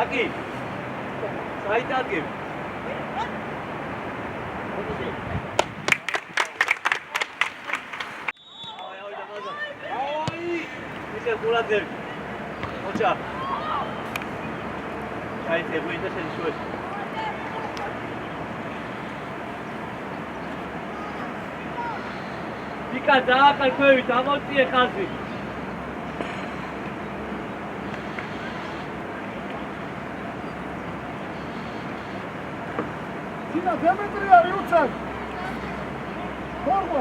Aki, sait Aki. Mister Kuladev. Ocha. Sait ebuita sensues. Ika daakal kwevit amotsie khazi. Sina Demetriya Ryutsen. Forma.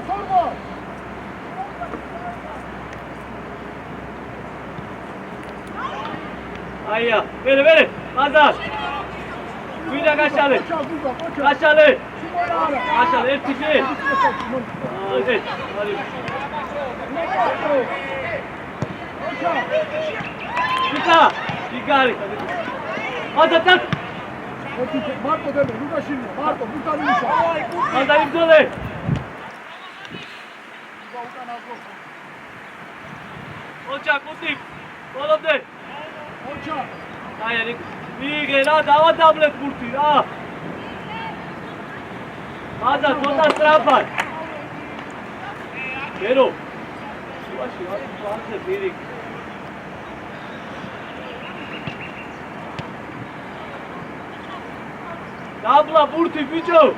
Ayya, bere. Azar. Buyda kaçalı. Kaçalı. Etkisi. Evet. Hadi. Dikkat. Azar tak. Marko deme, Lukashin, Marko, Lukashin. Azar imzole. Ocha, kutik. Olabde. Ocha. Ay, Miguel, dava tablet kurti, ah. Azar, tota strafar. Pero. Şuaşı, birik. Tabla burti, bicho.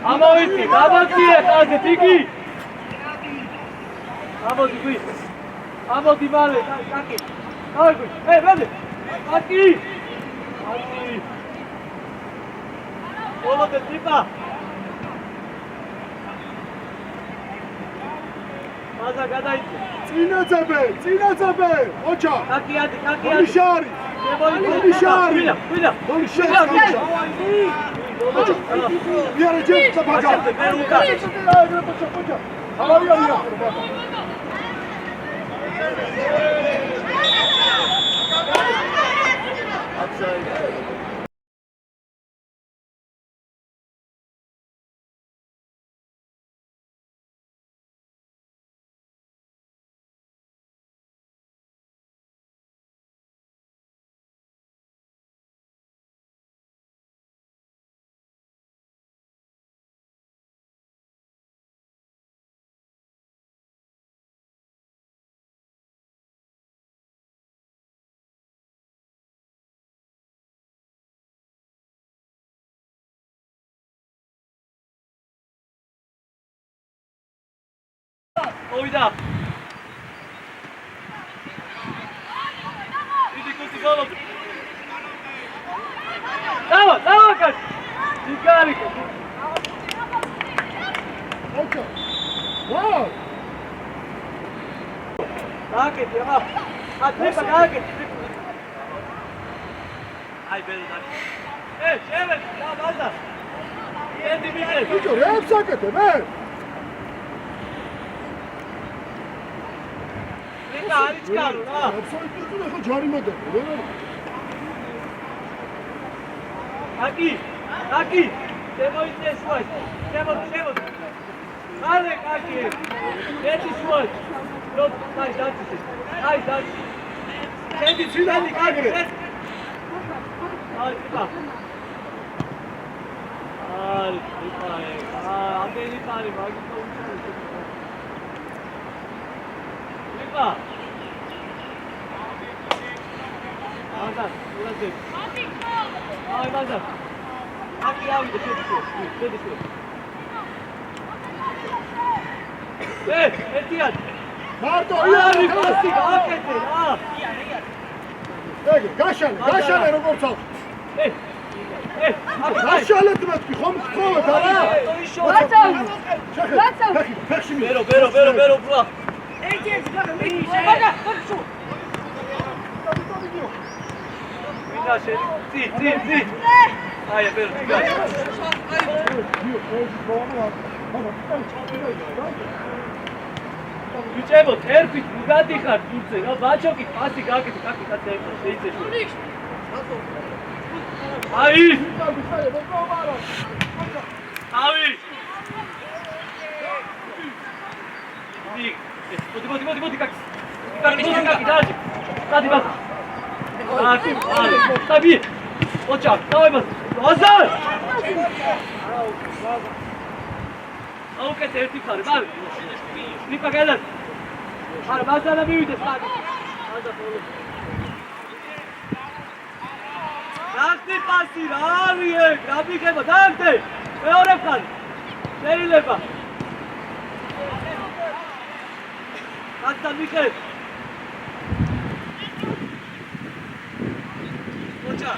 Amoiti, amotie, kaze, tiki. Amoti, kui. Amoti, male, taki. Ay, kui. Hey, vede. Aki. Olo te tripa. Maza, gadajte. Წინაძაბე, ოჩა. Taki. Komishari. Iară ce să facă? Oyda. İdi gol. Bravo kaç. Dikkat. Oça. Wow. Dakit ya. Atlepa dakit. Ay beni dakit. Evet. Ya bazda. Yendi bitir. Bicho, rep sakete, be. Hariç kalın ha. Absolutno neko jarima da. Aki. Temoj te svoj. Temoj. Hadi Aki. Eti svoj. Yok, daj daći. Kendi Aki. Hadi bak. Ameni pari bak. Lipa. Azar, burası. Ay Azar. Aki abi de şöyle. Etiyat. Marto, Abi pasti, hakikaten. Ha. Gaşale როგორც აქვს. Gaşale თმეთქი, ხომ გთხოვე და რა? ფეხში ბერო, ბრა. ერთი გაგა. Minaşe, zi. Hayır, bero, gel. ბიჭებო, ერფით მოგადიხარ თურცე, რა ბაჩოკი პასი გაკეთე, კაკი შეიცეშო. აი! აი! მოდი, კაკი. კაკი, დააჭი. დადი ბას. აკი, ale, სტაბი. ოჩა, დავай ბას. აზარ! აუკეთ ერთი ხარ, მალე. ნიკა გადას. არა, მასალა მივიდეს კაკი. აზა ხოლო. ნახტი პასი რა არის ეგ? რა მიგება? დააგდე. მეორე ხარ. შეიძლება. კაცთან მიხედ. ოჩა.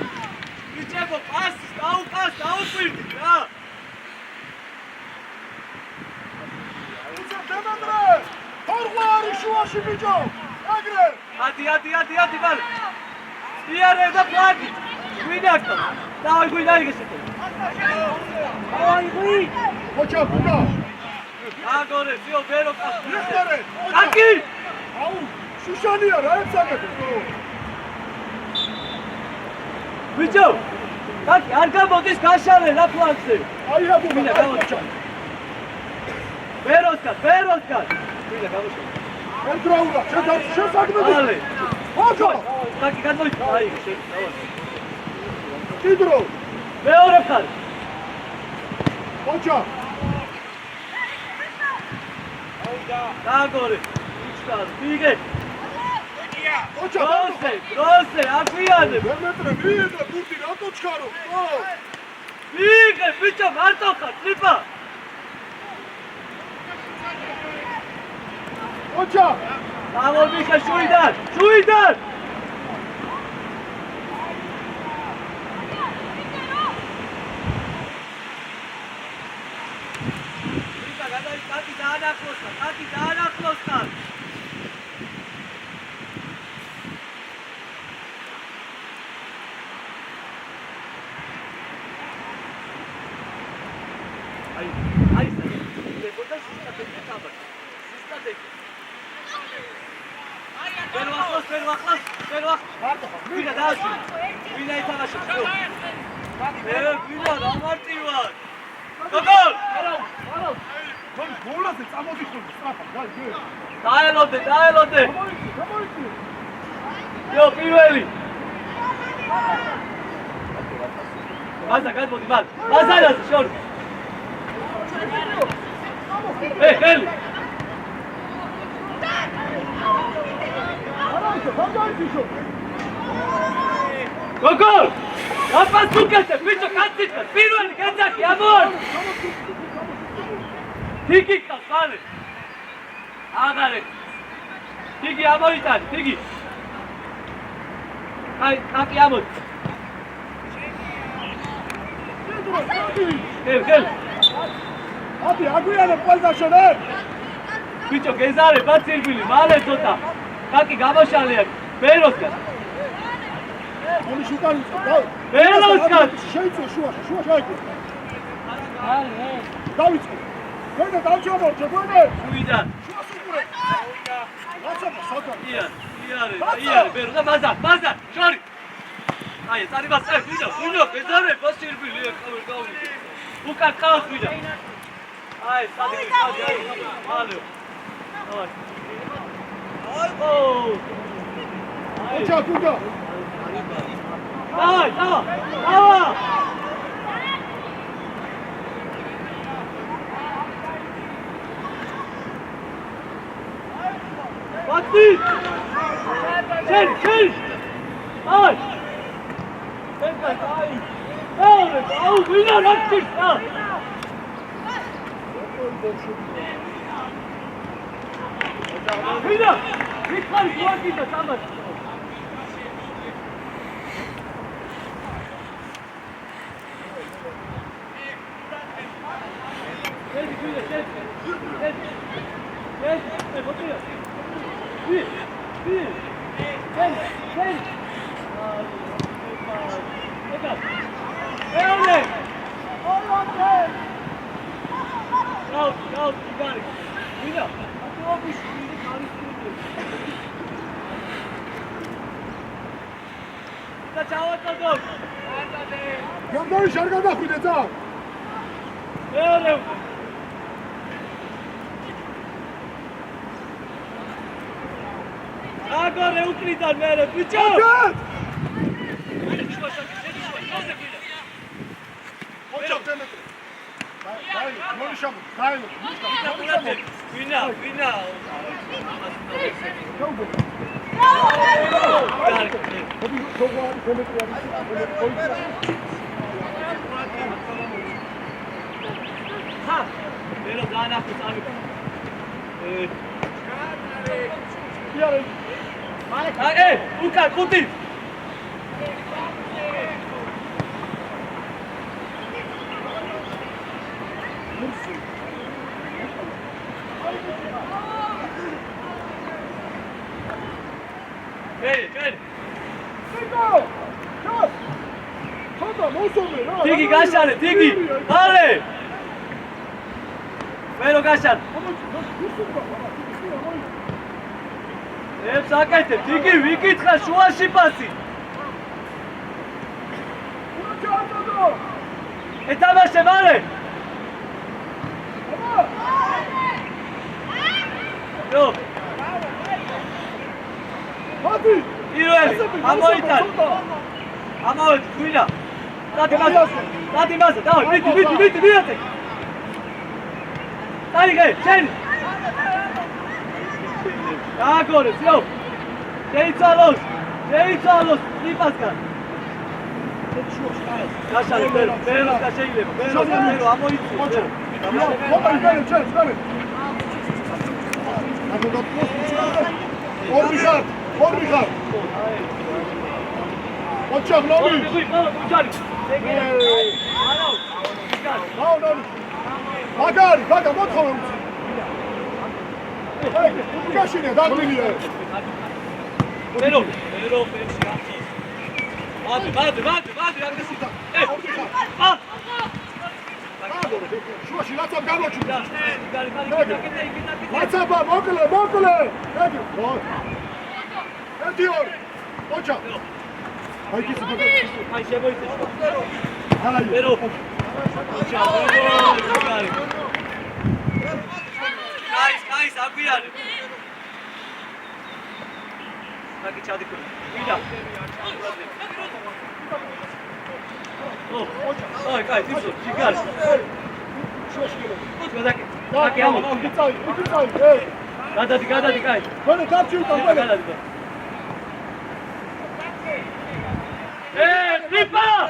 ბიჭებო, პასი დაუკვირდით რა. დემანდრე! თორღვარი შუაში ბიჭო! აგრე! ათი, მალე. იარე და პლაკი. ვინახტო? დავай გიგესეთო. დავай. ოჩა, ბუდა! აგორე, ძიო ბერო კაცი. ლიხტარე! კაკი! აუ, შუშანია რა ეცაგეთ? ბიჭო! კაკი, არ გამოდის გაშალე რა პლანზე. აი აბუ, ვინა გამოჩა. ბეროსკა. ვინა გამოჩა. კონტროლა, შესაგდები. ale. ოჩა! კაკი გადმოიწვა. აი, შეიძავა. კიდრო! მეორე ხარ. ოჩა! დაგორე. უჩქარ, ვიგე. ოჩა! დროზე, აგვიანე. დემეტრე, მიედრე, ბურთი, რატო ჩქარო? ვიგე, ბიჭო, მარტო ხარ, წიფა. ოჩა! გამომიხე შუიდან. ვიკა, გადაი, კაკი დაანახლოსთან. აი, ლებოდა სისტატები ხაბარ. ვერო ახლოს. ვინა დააჭი. ვინა ითამაშებს. ვინა დამარტივარ. გოგოლ! თორ გოლაზე წამოდიხარ სწრაფად, გაიგე? დაელოდე. გამოიწვი. იო, პირველი. მაზა გადმოდი, მაზარაზე შორი. ხელი. გამაიწვიშო. გოგოლ! აპას უკეთე, ბიჭო, კაციცკა, პირველი გეძახი, ამორ! თიგი ყავს, მალე. აღარე. თიგი ამოიტანი, თიგი. აი, კაკი ამოდი. ხელი. ათი, აგვიანე ყველგან შენე. ბიჭო, გეზარე, ბაცირბილი, მალე ცოტა. კაკი გამოშალია, ბეროსკა. ორი შუტანი წავ. ბეროსკა. შეიწვე შუაში აიგე. მალე. დავიწყე. გვერდე დავჩამორჩე, გვერდე. შუიდან. შუას უყურე. რაცა სადა. იარე, ბერო და მაზარ, შორი. აი, წარიბას, ვინო, გეზარე, ბაცირბილი, გავი. უკან ყავს ვიდა. აი, სადი, მალე. ოჩა, ბუდა. давай. Бакти! Чел! Ай! Ай! Ау, вина рактиш! Вина! Вихар плакита самат! Go, you got it. ვინა აბუაბუში ვინა ხალისტური და ჩავაწოდო გამდარი შარ გადახვიდე ძა მეორე აგორე უკრიდან მერე ბიჭო ოჩა თემეთრე დაი მონიშამ დაი ვინა ხა მერე დაანახო წამი უკან ხუთი Tigi gașane, Tigi! Ale! Vero gașan! Eps აკეთე, Tigi, ვიკითხა შუაში პასი! ეთამაშე, მალე! Yo! მათი! პირველი, ამოიტან! ამოიტ, ვინა! Dati mază, da, viti, viate! Dai, ghe, ceni! Agora, zio! Deiți alos! Lipasca! Gașane, Belo, gașeile, Belo, amoiți! Orbișar! Oçak, nomi! Magari, gaga, მოთხოვე უცი. აი, უკაშინე, დაგმილია. Belo, ფერში ახო. მადე, აგრესია. შუაში ლაცამ გამოჩნდა. გარი, ლაცაბა, მოკლე. ეგი, ერთი ორი. ოჩაკ. აი ის ბაგა. აი შემოიწე. აი. Belo. Nice, აგვიანე. Taki çadık. Vida. Ay, tipso, çıkar. Tutma daki. Daki ama. İki say. Gadadi, kay. Böyle kapçıyordum böyle. Gadadi. Lipa!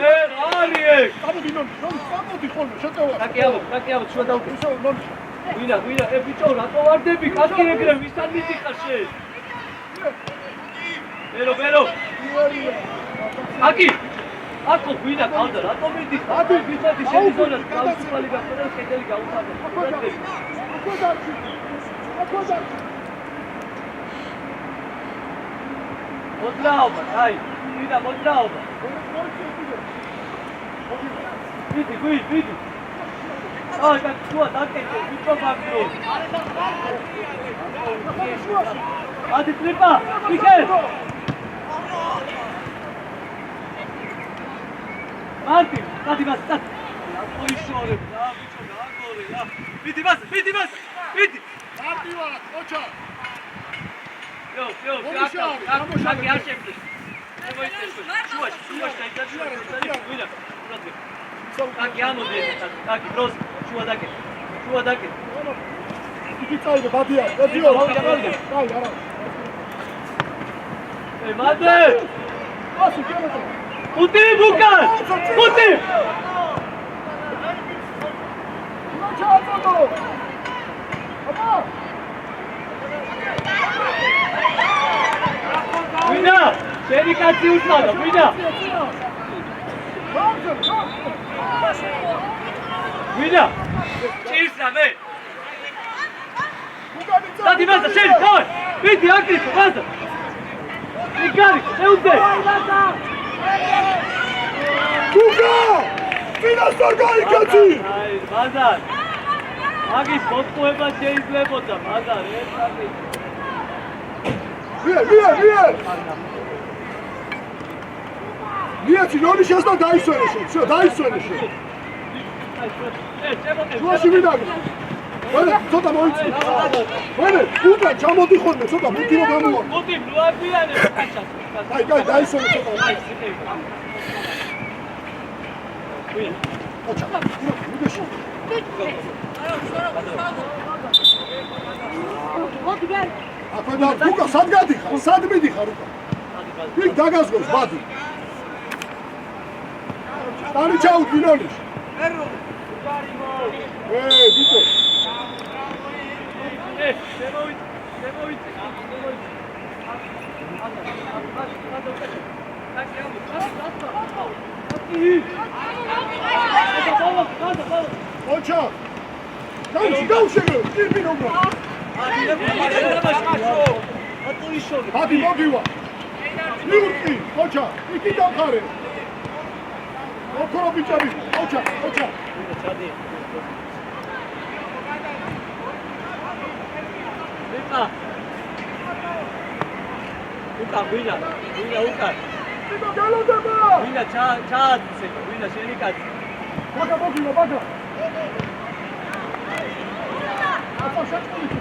Ariek! Გამოდი ხოლმე, შეტევა. Taki, შუა დავკე. Ვინა, ბიჭო, რატო ვარდები? კაკი ეგრე ვისთან მიდიხარ შენ? Belo. Აკი! აკო ვინა ყავდა, რატო მიდიხარ? ადი, ვისთანი შენი ზონა, გავსუფალი გახდა, კედელი გაუხარდა. მოძრაობა, აი, ვინა მოძრაობა. ვიდი. აი, შუა დაკეთე, ბიჭო მაგრო. ადი ტრიპა, იქეთ. მარტი, დადი მას. ოიშორე, რა ბიჭო, გააგორე, რა. ვიდი მას. მარტი ვარ, ოჩა. Yo, აკი არ შეფლი. შუაში დაიძაბი, ვინა. Აკი ამოდი, აკი დროს, შუა დაკე. იგი წაიღე, ბადია. ერთი ორი. აი, არა. მადე! ასი კილომეტრი. ხუთი ბუკან! ხუთი! ჩააწოდო. აბა! ვინა! შენი კაცი უსმადა, ვინა! ვინა! ჭირს რამე! დადი მასა, შენი, თავი! ვიდი, აკრიფო, მასა! იგარი, შეუდე! გუგა! წინასწარ გაიქეცი. აი, ბაზარ. მაგის მოტყუება შეიძლებოდა, ბაზარ, ერთად. მიეცი ნორი შესდა დაისვენე შენ. всё, დაისვენე შენ. შუაში ვიდაგე. ვენა, ცოტა მოიწი. ვენა, უკან ჩამოდი ხოლმე, ცოტა მუქი რომ გამოვა. მოდი, ბლუაბიანე კაჩას. აი, დაისვენე ცოტა. ოჩა, მუდეში. აკვედა, უკა სად გადიხარ? სად მიდიხარ უკა? იქ დაგაზგოს ბადი. დარი ჩაუდი ნოლის. ბიტო. ოჩა. დაუშეგე, პირბინო ბრა. ბადი მოგივა. მიურკი, ოჩა, იქი დამხარე. ოქრო ბიჭები, ოჩა. უკან ვინა უკან ბიტო გალოდება ვინა ჩააცე ვინა შენი კაცი ბაგა მოგივა ბაგა აბა შეჭული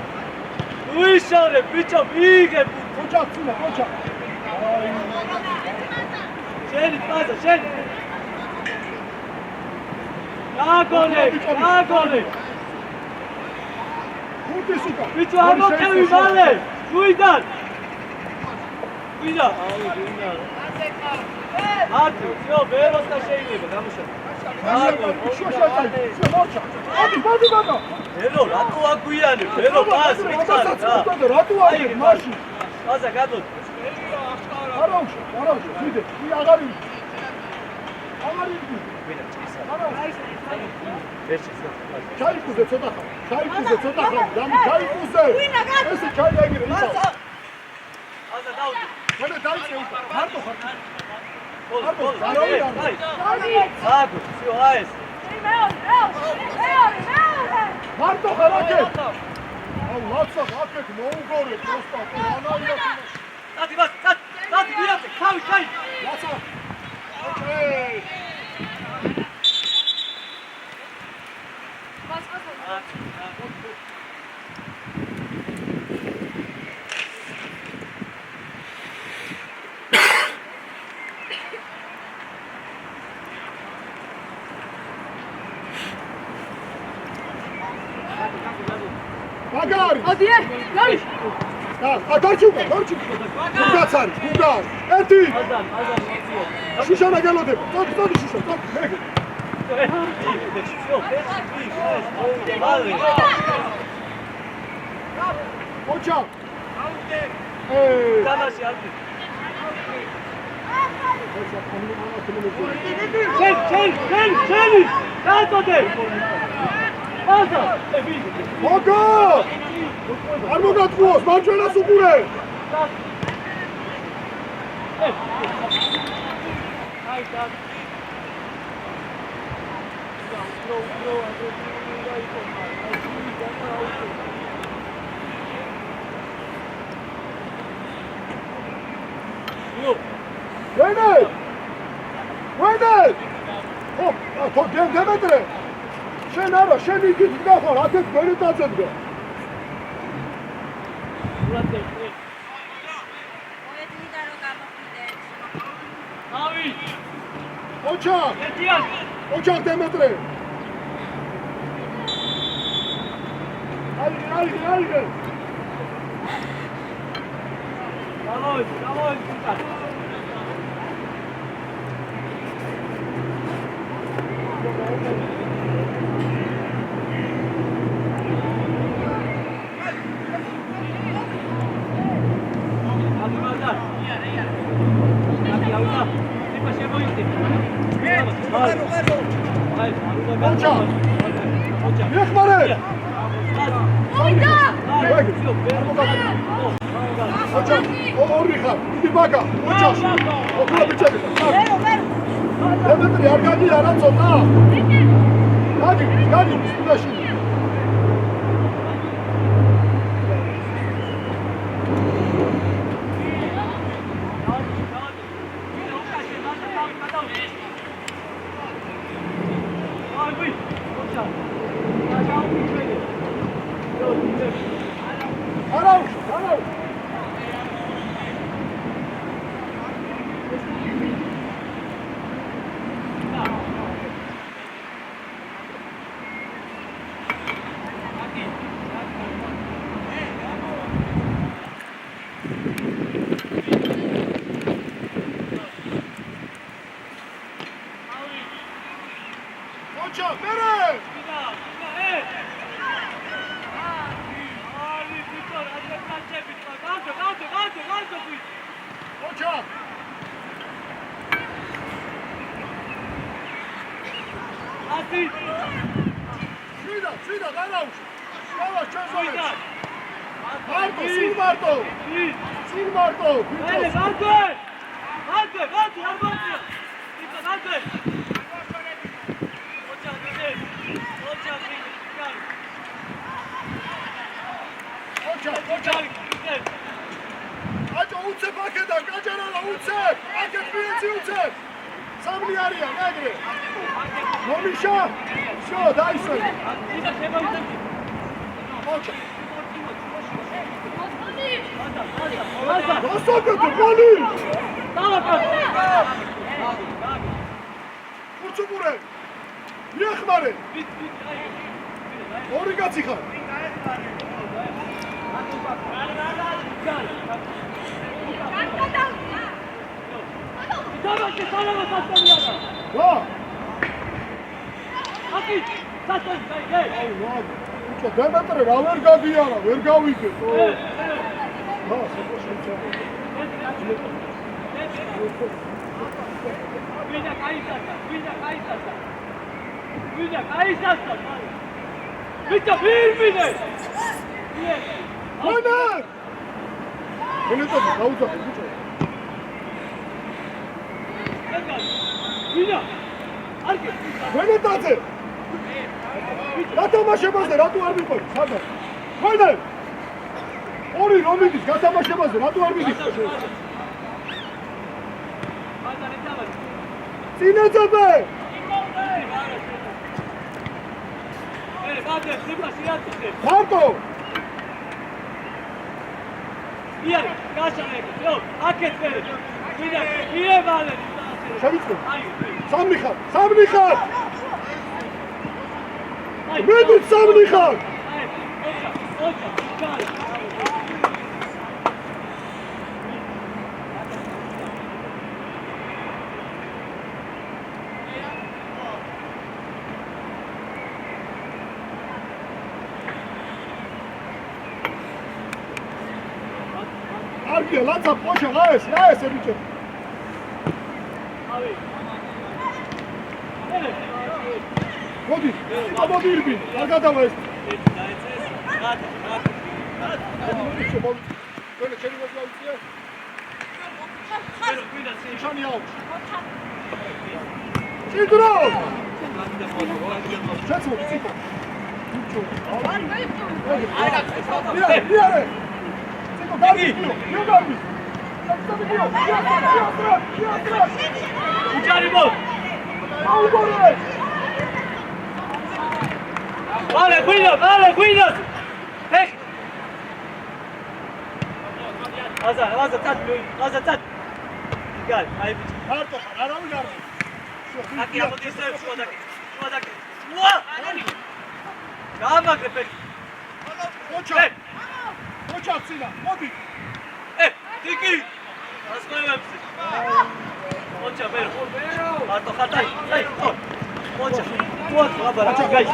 უიშალე ბიჭო ვიგებ ოჩა წინა ოჩა შენი პაზა შენი გაგონე ხუთის უკან ბიჭო ამოწევი მალე ვიდან ვიდა ათი всё ვეროსა შეიძლება გამიშალა ბადი ბადა ვერო რატო აგვიანე ვერო პას მითხარ რატო აგვიანე მაშინ პაზა გადოდ არაუშე ვიდე აღარ ვიდი ვიდა ჭისა ჩაიკუზე ცოტა ხარ დამი ჩაიკუზე ესე ჩაიგირე ისა აზა დაუდი მე დაიწე უკა მარტო ხარ აგუ всё აეს მარტო ხარ აკეთ აუ ლაცა აკეთ მოუგორე პროსტა ანაია დადი ბას დადი ვიაზე ხავი ლაცა ოკეი ბაგარი ოდიე გარი დარჩუგა გუგაცარი გუგარ ერთი აზან შუშანა გელოდება წოდი შუშა წოდი მეგე ოჩა დამაში არ შენ დაწოდე აზა მოგო არ მოგატყუოს მარჯვენას უყურე აი და ვენე ო დემეტრე შენ არა შენ იქით გახარ აკეთ ვერე დაწედგა ავი ოჩა დემეტრე აი გამოი მიხმარე ოიდა ოჩა ორი ხარ დიდი ბაგა ოჩა ოქრო ბიჭები ვერო დემეტრი არ გაგი არა ცოტა. გაგი სპილაში. დემეტრი რა ვერ გაგიარა, ვერ გავიგე. გათამაშებაზე რატო არ მიყვები? სადაც? ხოინე! ორი რომ მიდის გათამაშებაზე რატო არ მიდის? წინაძაბე! მარტო! იანი, გაშანეკე, ძო, აქეთ ფერე. ვიდა, იერვალე. შევიწყო. სამი ხარ. მედით სამი ხარ. არგია ლაცა პოშა რა ეს ბიჭო. მოდი, ირბი, არ გადავა ეს. ვენა ჩემი მოძრაობია. შანი აქვს. ჭიდრო! ჩაცმო, ციკო. იარე! ციკო, გარბი! უჯარიბო! აუგორე! Vale, cuida. Hey. Aza, tat. Gel, ay biç. Harto, ara mı geldi? Aquí a botar isso, şu daqui. Ua! Calma, Grepek. Koça atsıyla, hadi. Tiki. Az koyalım sizi. Koça, bero. Harto, hatay. Hey, dur. Koça. Koça, gel.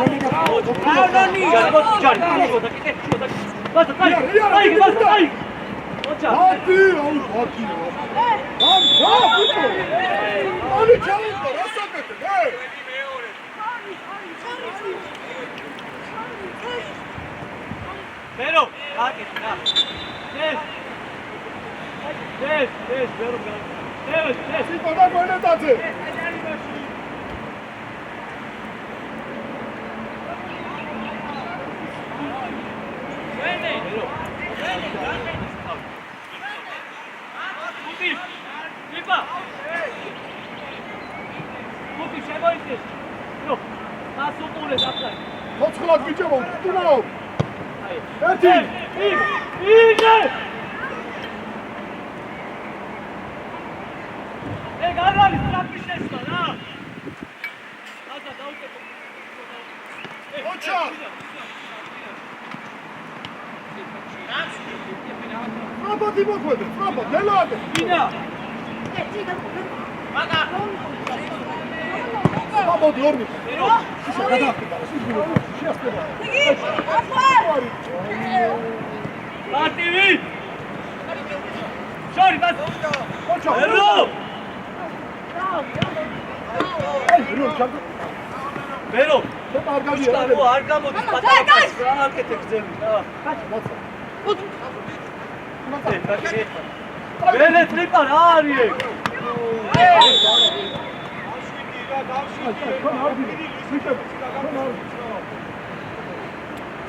Pero, des, ნო გასუყურე დაფრთხე მოცხლად გიჭებო ტუნაო აი ერთი იგე ეგ არ არის ტრაპის შესვლა რა აზა დაუკეთო ოჩა აბოდი მოგვედე აბო ნელადე ვინა აბოდი ორნი ისე გადაახტება შეასწრება მარტივი შორი ბას ოჩა ერო აი რო ჩაგო ვერო ცოტა არ გუშკა გავია არ გამოდის პატარა კაცს რა აკეთე გზები და ვერე ტრიპა რა არის ეგ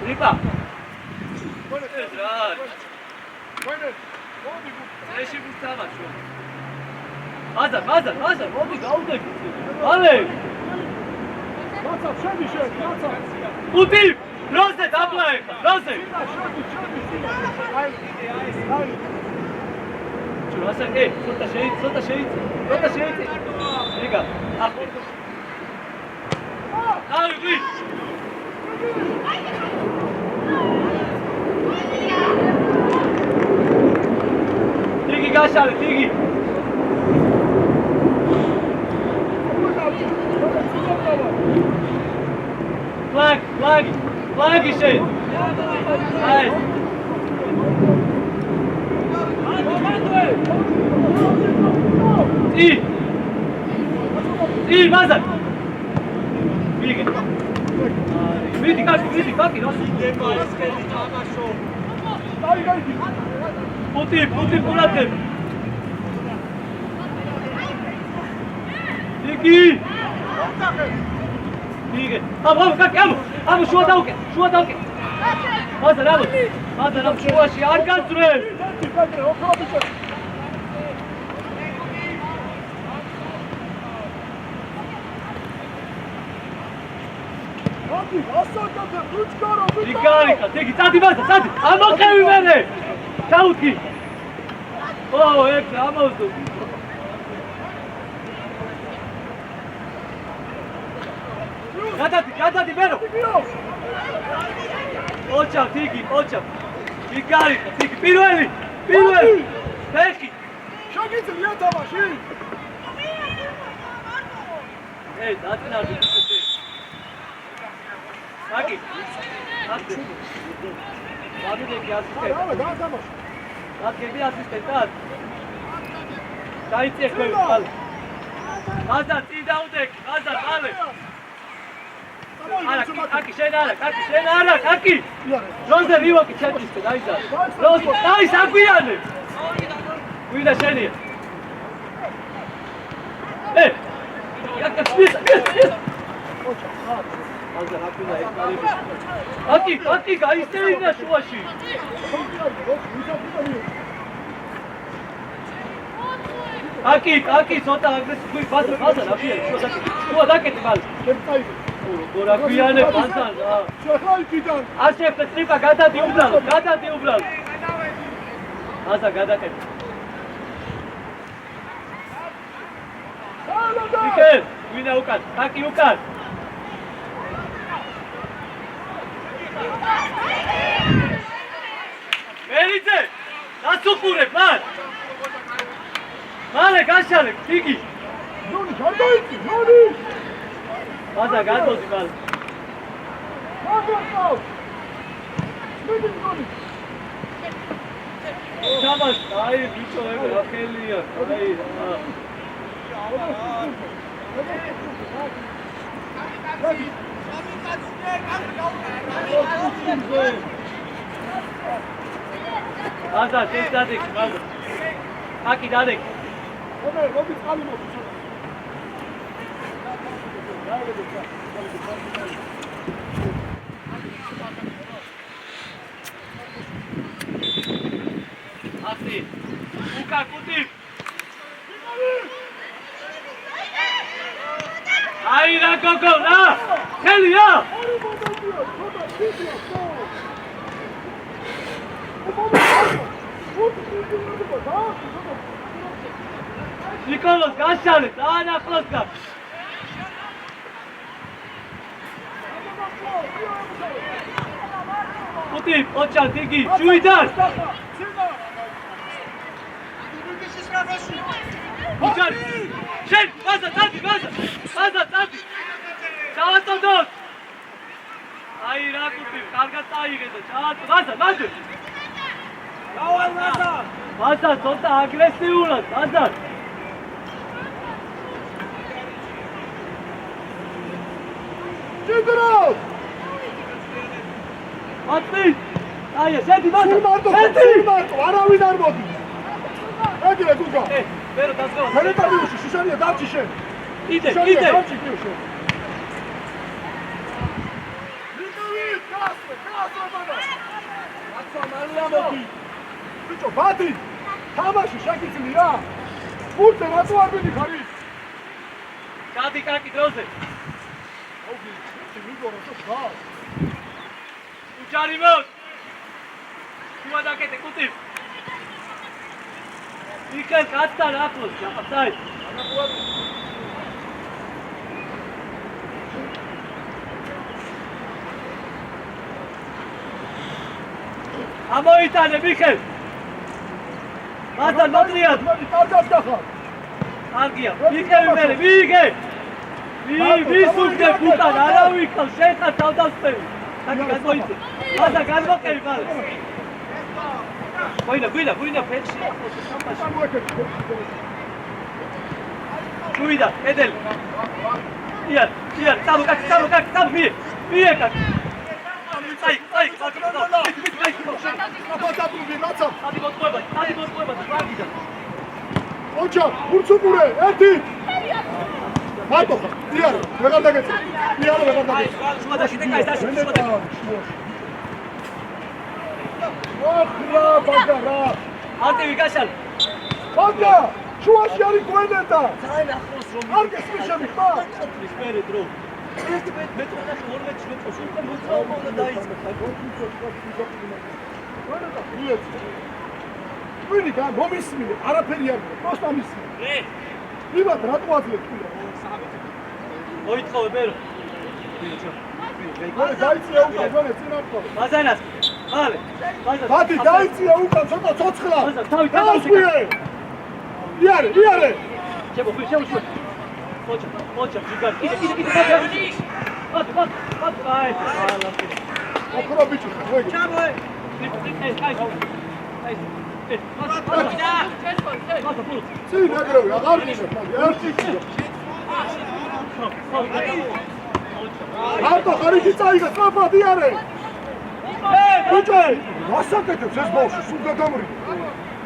ტრიპა ეს რა არის ეში გუსტავაშო მაზარ მოდი გავდები ალე მაცა შენი მაცა უთი როზე დაბლა ეხა როზე აი ჩურასა ცოტა შეიცი რიგა ახლა ავი ტიგი გაშალე ტიგი ფლაგი შენ აი ი მაზარ ვიგე მიდი კაკი რა შეიძლება ესკელი თამაშო აი პუტი პულატე იგი ვიგე აბა კაკი ამო შუა დაუკე მაზარ შუაში არ გაძრევ ვიგარიკა თეგი წადი ამოყევი მერე ჩაუდგი ო ეგ ამოვდო გადადი მერო ოჩა ვიგარიკა თეგი პირველი ფეხი შეგიძლია თამაში დაწინავდი აკი ვაბილები ასისტენტი არა თამაში გაგები ასისტენტად დაიწიე ხოლმე ხალ მაზარ წიდაუდეკ მაზარ მალე აკი შენ არა აკი როზე ვივოკი ჩაჭისე დაიზა როზე დაის აგვიანე ვიდა შენია აკი გაისწევინა შუაში აკი ცოტა აგრესივი ბაზარ აფიერი შუა დაკეტი ბალ გორა ქვიანე ბაზარ რა შეხაიკიდან ასე ტრიპა გადადი უბრალოდ ბაზარ გადაკეტი იქენ ვინა უკან აკი უკან მერიძე დაწუყურებ მალე გაშალე ტიგი ნონი გადაიწი ნონი ბაზა გადმოდი მალე მაგაყავს მიდი ნონი ჩამას აი ბიჭო ეგ რა ხელია აი ბაზა შეცადე ბაზა აკი დადეკ რომი წყალი მოგვიწევს ასი უკა კუტი აი რა გოგო რა ნიკოლოს გაშალე, ძალიან ახლოს გა. კუტი, ოჩან, დიდი, შვიდას. უჩან, შენ, ვაზა, წადი. ჩავატოდოთ. აი რა კუტი, კარგად წაიღე და ვაზა. დავალ ვაზა. ვაზა, ცოტა აგრესიულად, ვაზა. ჭიდროს! ატი! აი, შედი ვაზა. მარტო, არავინ არ მოდის. ეგრე გუგა. ვერო დასწრება. მერე დავიუში, შუშანია დავჭი შენ. იდე. დავჭი შენ. ბიჭო, ბადი! თამაში შეგიძლი რა? ფურტე რატო არ მიდიხარი? გადი კაკი დროზე. აუგი, მიგორო შო გა. უჯარი მოდ. შუა დაკეთე კუტი. იქენ კაცთან ახლოს, ჩაყავ. ამოიტანე მიხელ. მადან მოწიათ. კარგად გახარ. კარგია. მიხელი მე, ვიგე. ვისუნდე ფუტან, არავინ ხარ, შენ ხარ თავდასწრები. კაკი გადმოიწე. მადან გადმოყევი ბალე. გვინა ფექში ახლოს სამბაში. შუიდა, კედელი. იან, წამო, ვიე კაკი. აი, აბადაბული რაცა. სადი მოწყობა, კარგიდა. ოჩა, ურცუბურე, ერთი. მარტო, დიარო, ვეღარ დაგეცე. აი, შუა დაშიდე, კაი დაშიდე, შუა დაშიდე. ოხრა ბაგარა. არტივი გაშალ. ბაგა, შუაში არის გვენეტა. ძალიან ახლოს რომ არ გესმის შემიხმა. ყოფნის მერე დრო. 1 მეტრი ნახე 2 მეტრი შევწოს, უკვე მოწაობა უნდა დაიწყო. გვენეტა, მიეცი. ვინი გა მომისმინე, არაფერი არ გქონდა, პროსტა მისმინე. ვიბათ, რატო აძლევ თქვია? მოითხოვე ბერო. ვინი დაიწია უკან, ვინი წინა ხო? ბაზანას. მალე. ბადი დაიწია უკან, ცოტა ცოცხლა. თავი იარე. შეუშვა. ოჩა, ჯიგარ. იდე. ბატ. აი, ალაფი. ოხრა ბიჭო, ვეგე. ჩამოე. წინ ეგრევე, აღარ მიშებ, ერთი წინ. მარტო ხარიში წაიგე, სწრაფად იარე. ბიჭო, რასაკეთებს ეს ბავშვი, სულ გადამრიგე.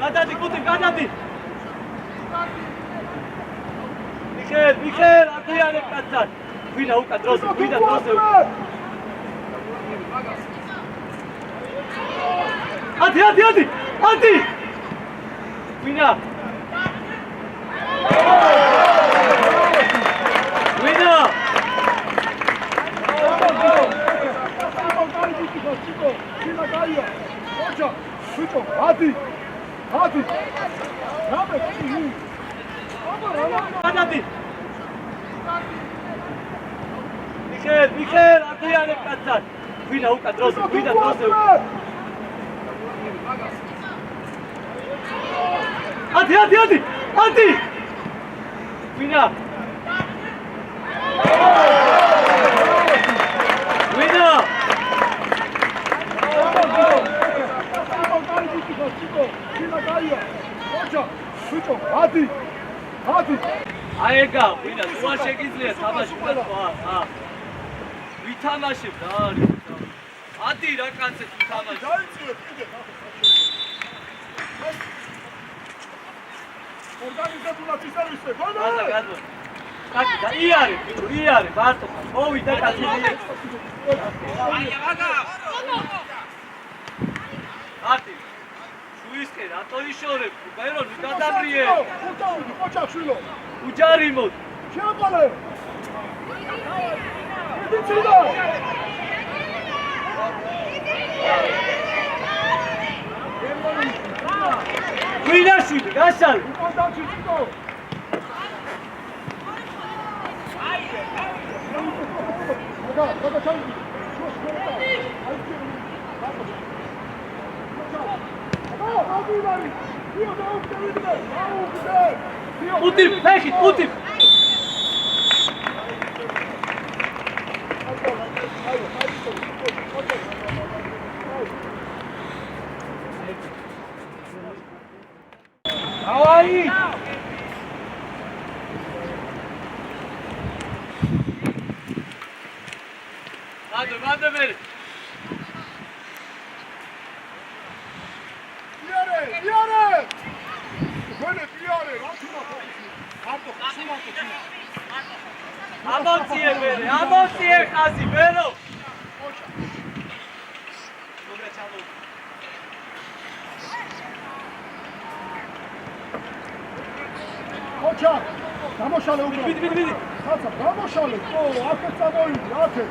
გადადი, კუტი, გადადი. მიხელ, აკიანებ კაცად. ვინა უკან დროზე. ათი! ვინა! გადადი! მიხელ, აკიანებ კაცად. ვინა უკან დროზე. ათი! ვინა! აი ეგა, ვინა, თუ არ შეგიძლია თამაში უნდა სხვა. ვითამაშებ და არის. ადი რა კაცე თუ თამაში. დაიწიე კიდე. ორგანიზებულად ისერვისე, გონა! გადმო. კაცი და იარე, მარტო. მოვიდა კაცი. აი, აგა. არტი. შუისკე, რატო იშორებ? ბერო, გადაბრიე. ყოჩახშვილო. უჯარი მოდ. შეაყოლე. იცი და. დაშვიდე, გასალ. უკან დავჭი ციტო. და ჩავიდი. შუაში გერა. აი Uti, fechit, uti. Давай! Mande beni. Diare! Böyle diare, altına Pardon, şuna Amortiye beni, amortiye kazi, beni. Koça, გამოშალე უკვე. Bidi. ხაცა, გამოშალე. ო, აქეთ წამოვიდი, აქეთ.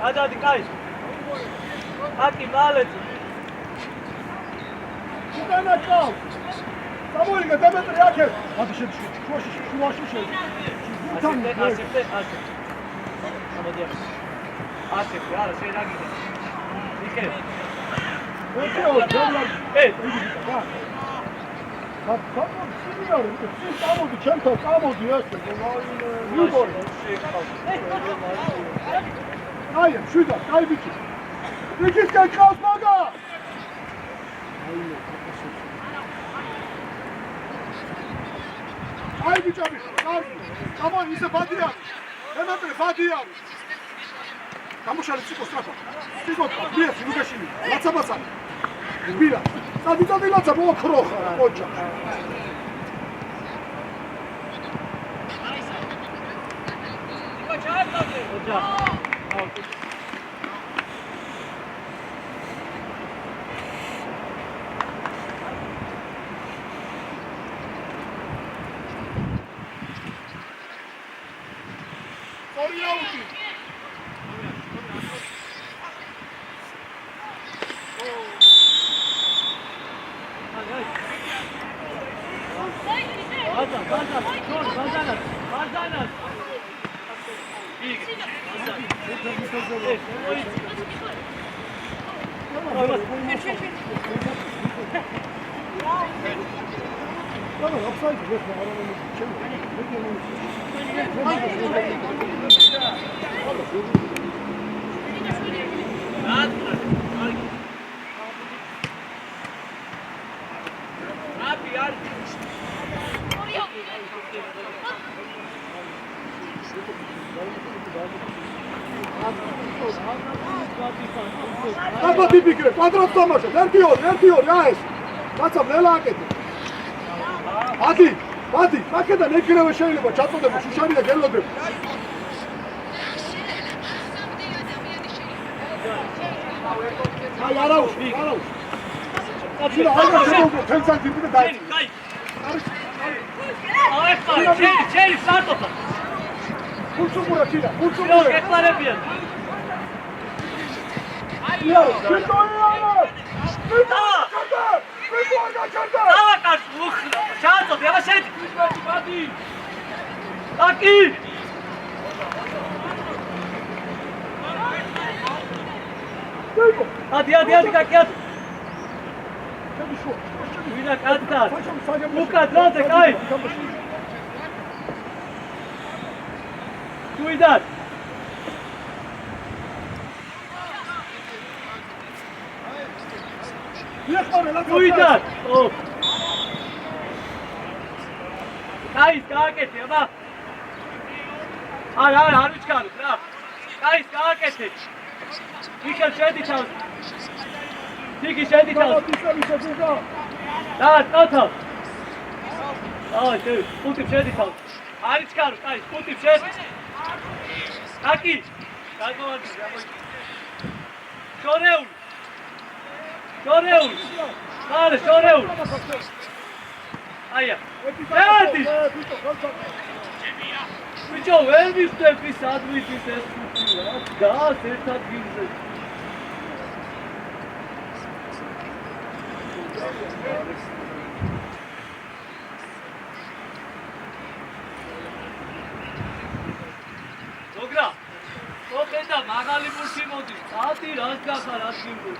Hadi, kayış. Hadi, maalesef. უკანა წავ. წამოვიგე დემეტრი აქეთ. ადი შუაში შედი. Asifte. Amodiye. Asifte, ara şey daha gidiyor. Dikkat et. Evet. Tamam, bilmiyorum. Siz almadı, çanta almadı ya. Büyük oraya. Hayır, şurada, kaybıcı. Rekizken kalkmaga. Kaybıcı abi, tamam, ise Fatih abi. Hemen böyle Fatih abi. Kamuşalı çıkıyor strafa. Çıkıyor, biliyorsun, Lukaşini. Basa. Bila. Sadece laca bu okro. Hoca. Oraya uçun. Bazana. İyi. Tamam, yapsaydı. Yok, aramamız için. Apa tipikre, quadrat tomașa, nertior, ia es. Fața nelakete. Adi, dacă da negreve შეიძლება, ჩაწოდება შუშარი და გელოდები. აი, არაუში. აფინა, არა შემოგო, თემსან ტიპი და დაიწი. Çeli, sartopa. Kurçumura, Çila, Yok, kurçumura. eklarepiyat. Ya, şimdi oynuyorlar. Dava karşı, şans oldu, yavaş et. Taki. Hadi, kalk yat. Bir dakika, hadi kalk. Luka, Trozek, ay. Cuidado. Cuidado. Oh. Kayıs, kalk et ya bak. Har üç kaldı, bravo. Kayıs, kalk et. Michael, şehdi çaldı. Tiki, şehdi çaldı. Tamam. Ay, dur. Ultim şehdi çaldı. Har üç kaldı, kayıs. Ultim şehdi. Taki. Kalk var. Şoreul. Hadi, şoreul. Ayya. Nerede? Bicho, ver mi ste pisado mi pisado cultura? Da, certa vida. მაღალი ბურთი მოდის. ათი რას გახარ ადგილზე.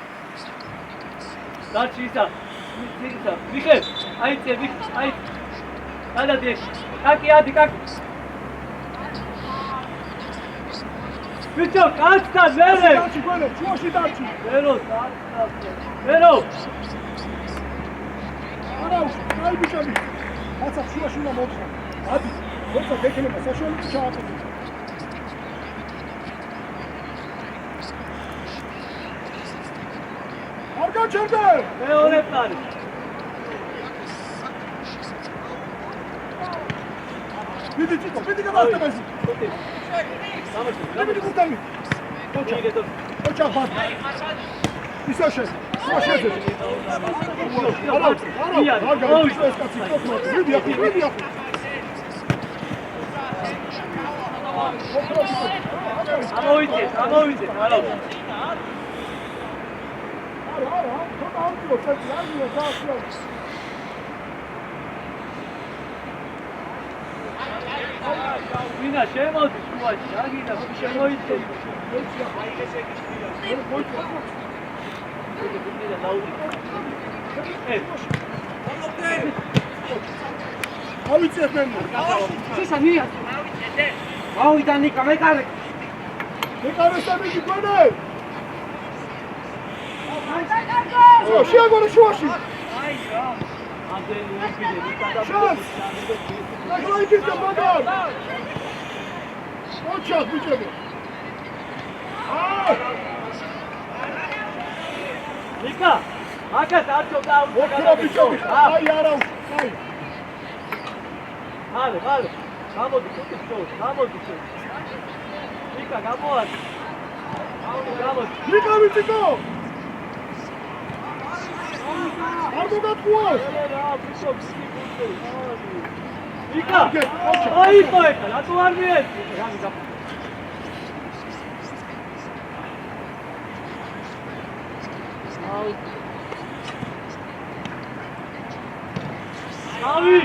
დარჩი ისა. მიხე, აიწე, აი. გადადი. კაკი, ადი, კაკი. ბიჭო, კაცთან მერე. დარჩი გველე, შუაში დარჩი. მერო, მერო. არა, აი ბიჭები. რაცა შუაში უნდა მოთხო. ადი, როცა დექნება საშუალო ჩააყენე. არ გაჩერდე. მეორე პლანი. მიდი ციკო, მიდი გამართება ეს. მიდი გუტანი. ოჩა ხარ. ისე შე. შუაში ეს. არა, არ გაიჩეს ეს კაცი კოსმო. მიდი აქ, მიდი აქ. ამოვიწე, არა. არა, თქო ამბობ, წაძლია დაასწრო. ვინა შემოდი შუაში, აგიდა შემოიწე. ავიწე მე. სისა მია. ავიდა ნიკა მეკარე. მეკარესა მიდი გონე. შეაგორე შუაში. აი რა. ამდენი იქიდე, შანს. ნაკლაიკიდა მაგარ. ოჩა ბიჭები. ნიკა, აკაც არჩო და ოქრო ბიჭები. აი არა, აი. მალე. გამოდი, თუთი შოუ, გამოდი. ნიკა, გამოდი. გამოდი. ნიკა ვიციკო. არ მოგატყუოს. ნიკა, აი პოეტა, რატო არ მიეცი? ავი!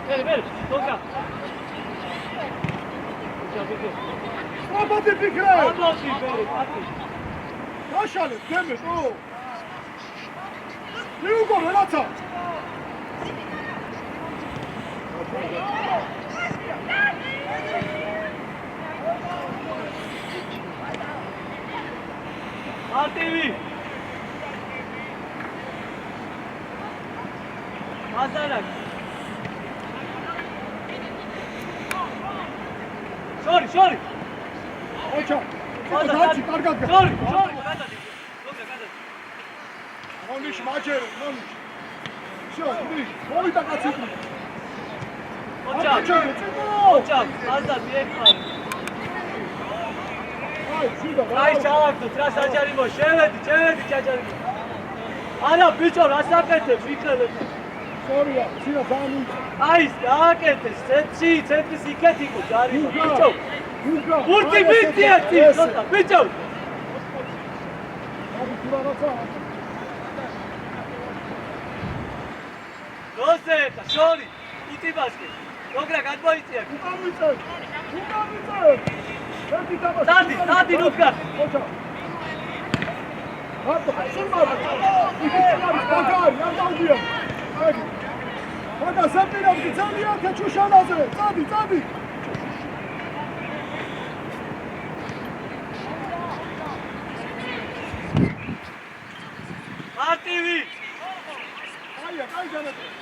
ვერ, დოგა. აბატი ფიქრე. აბატი, აბატი. აშალე, დემე, ო. მიუგო რაცა. არტივი. აზარაკ. შორი. ოჩა. დაჩი კარგად გა. შორი, გადადი. გადადი. მონიშ მაჯერე, მონიშ. შო, მიდი, მოვიდა კაცი. ოჩა, აზარ მიეყარი. აი, შიდა. აი, ჩავაგდოთ, რა საჯარი მო, შევედი, ჩაჯარი. არა, ბიჭო, რა საკეთებ, ვიყელებ. სორია, ძინა ძალიან უიწა. აი, გააკეთეს, ცენტრის იქეთ იყო ჯარი, ბიჭო. ურთი მიწიეთი, ცოტა, ბიჭო. აი, თურა რაცა. როსეტა, შორი, უტიბასკე. მოგრა გადმოიწია. უკავიწე. დადი, ნუდგარ. ოჩა. აბა, სიმბალა. იგი მაგარი, არ დავდია. აი. მაგა საპირავდი ძალიან ქეჩუშანაზე. წადი. არტივი. აია, კაი განათლება.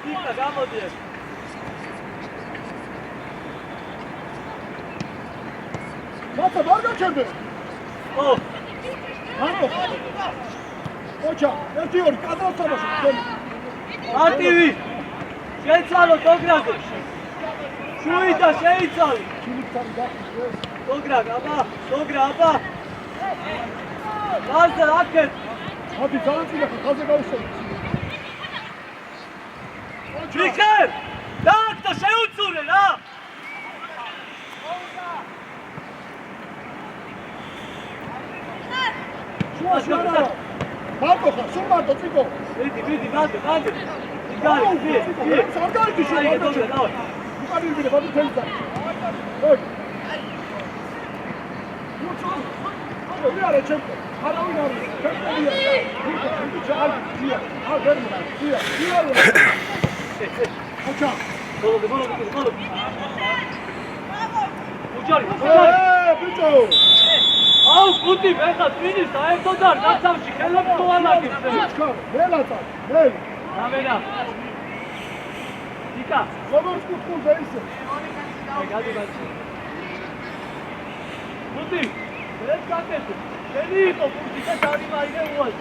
ნიკა, გამოდი. მაცა არ გაჩერდე. ო, ანუ. ოჩა, 1-2 კადრად თამაში. არტივი. შეიცვალო დოგრაგო. შუიდა შეიცვალო. ჩილიქთან გახდეს. დოგრა, აბა. გაზა აკეთ. აბი ძალიან წინა ხაზე გავუსწრებ. ვიქერ! დააკტა შეუცურე რა! შუაში არა. მარტო ხარ, სულ მარტო წიკო. მიდი, მანდე. გარი, არ გაიგე შუა. აი, დოგრა, დავай. Uğanilbine, bakın temizler. Bak. Bir ara çöp. Hadi oynar. Çöp de bir yer. Bir çağır. Bir yer. Al verin lan. Bir yer. Bir yer. Hocam. Oğlum. Uçar. Bicho. Au, puti, Bekat, vidiš, a je to dar, nastavši, kaj nam to vana gibse. Çıkar. Ne lan sen? Ne? Namena. Tika. Zaman tutkun değilsin. Hadi ben. Puti, već kakve su? Veliko, puti, kaj tanima ide uvaz.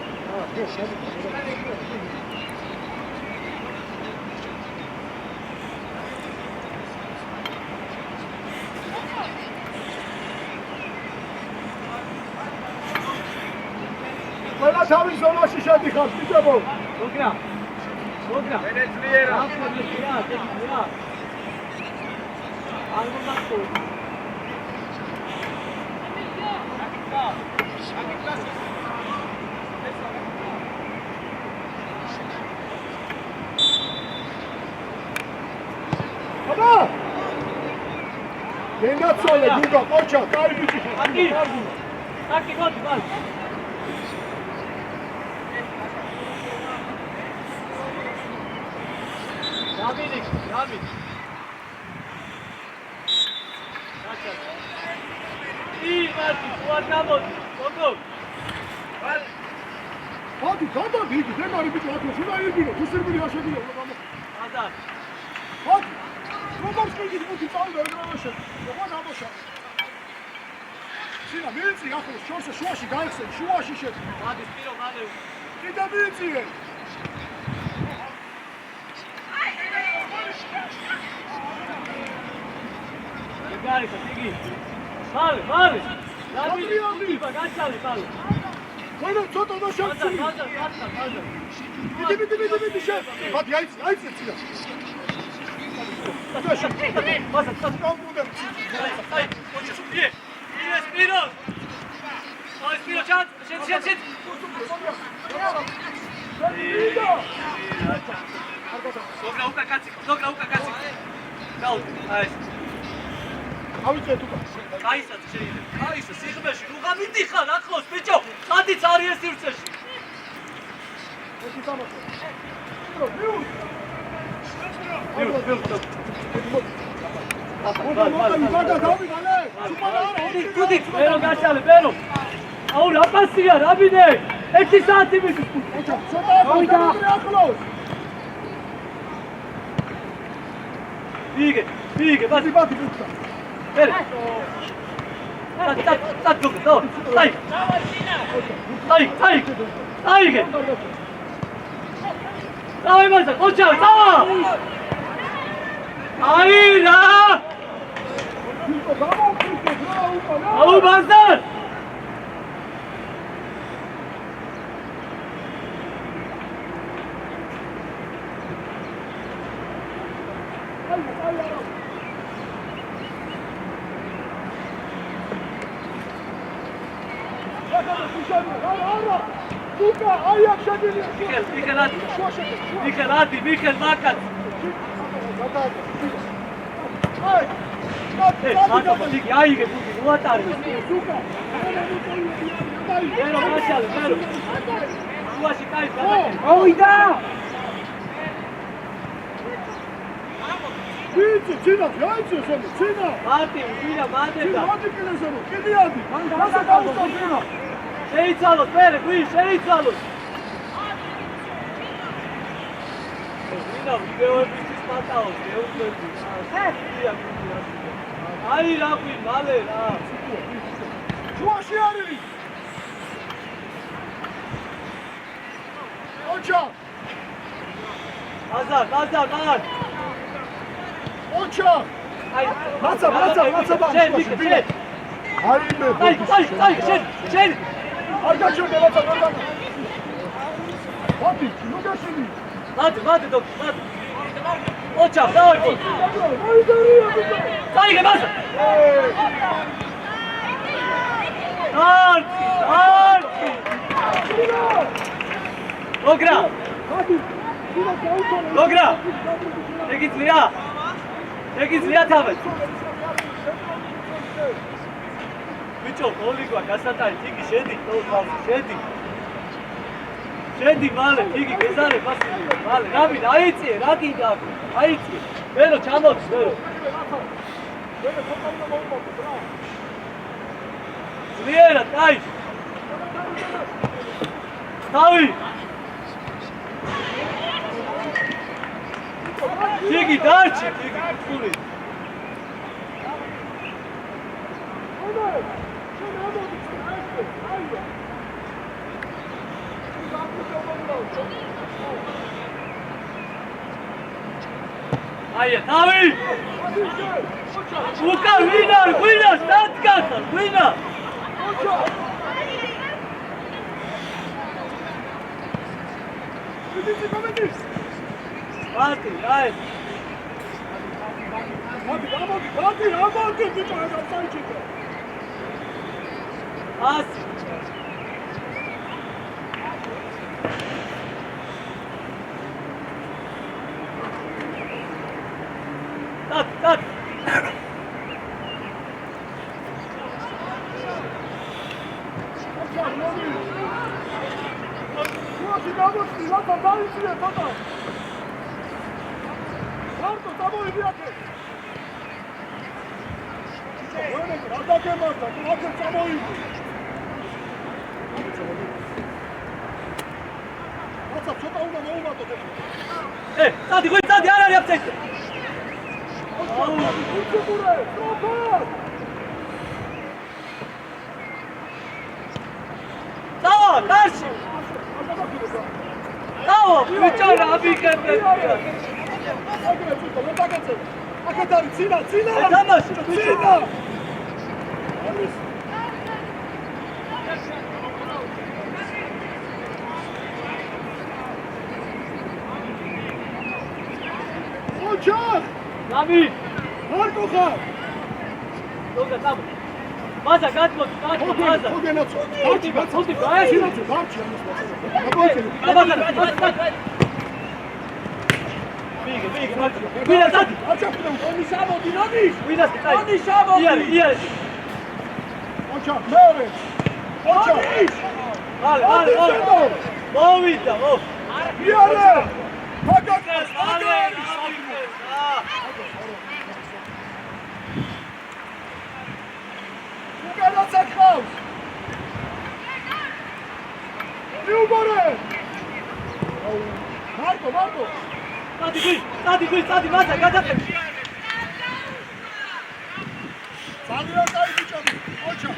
Bana tabi sonra şişe dikkat. Bir de bu. Dogra. Venezuela. Algunas cosas. Baba! Yengat söyle, Gurga, Koça, Karbici. Taki, godi, godi. Yamin. İyi Martin, kullanacağım. Dokun. Hadi, tamam değil. Ne Karbici atıyor? Şuna iyi bile. Kusur bile yaşadıyor. Hazar. Hadi. Robarskaya gidip o tuzağı öldüremezsin. Roman aboşa. Sina, milci, Jakos, čorse, šuaši, gajkse, šuaši še. Hadi, Spiro, hadi. Ide milci. Garika, sigi. Mali. Yamin. Bak, açali, mali. Koyun, çota da şansın. Hazar. Bidi şey. Hadi yayıt Sina. Hadi şimdi. Hazar. Al bunu. Hayır, koçum, iyi. İyi, Spiro. Ay, Spiro, çat. Şet. Dobra, Uka kacik. Kao, ajde. Avice tuka. Kajsa, čerine. Kajsa, sihmeši. Ruga mi diha, naklos, pićo. Hadi, car je sirceši. Hadi tamam. Bil. Tudi, Beno, gaćali, Beno. Au, napasti ga, Rabine. Eki sati mi. Bige, bati. Bere. Sad, Luka, dobro. Stavi ga. Давай, Маза, получай, давай! Айра! Ау, Маза! Mikel, Makat! Ajde, uvatari! Beno, gaćali, Beno! Uvaši kaj, Ovo da! Bici, Cina, jajce se mi, Cina! Mati, Cina, Mateta! Hadi gire se mi, gidi hadi! Nasıl kaldı Cina? Šeicalos, Bere, vidiš, Šeicalos! Cina, gdje ovo bi si spatao, gdje uzmeti? Aj, Rafi, male, Čuvaš Jari! Oča! Nazad! Oča! Maca, Šed! Ajme! Šed! Arka čekaj, maca, Hadi, noga şimdi! Hadi, dok, hadi! Oča, davaj put! Stavi ga, Maza! Arci! Dogra! Neki cvira! ეგიძლია თავად. ბიჭო, გოლი გვაქვს გასატარით, იგი შედი, შედი. შედი მალე, იგი გეზარე პასი. მალე, რამინ, აიწიე, რა კიდე აქვს. აიწიე. ვერო ჩამოდის, ვერო. ძლიერად, აი. თავი. იგი დარჩი, იგი ფული. Aia, Tavi! Luka, Vina, start kasa, Vina! Mati, aj! Asi! Tat! Stati, ara ari apțește! Bravo, Darshi! Bravo, picior, amică! Țina! Očar! Nami! Marko Kha! Doga, tamo! Maza, gatmo, Maza! Hodi, aj! Vina, stati! Oni Šabodi, nodiš! Vina, stati! Oni Šabodi! Ijale! Očar, Mere! Očar! Vale! Movita, mov! Ijale! Ukazać Klaus! Ljubore! Marko! Stati, Maza, gazate! Sadira daj bičani, očar!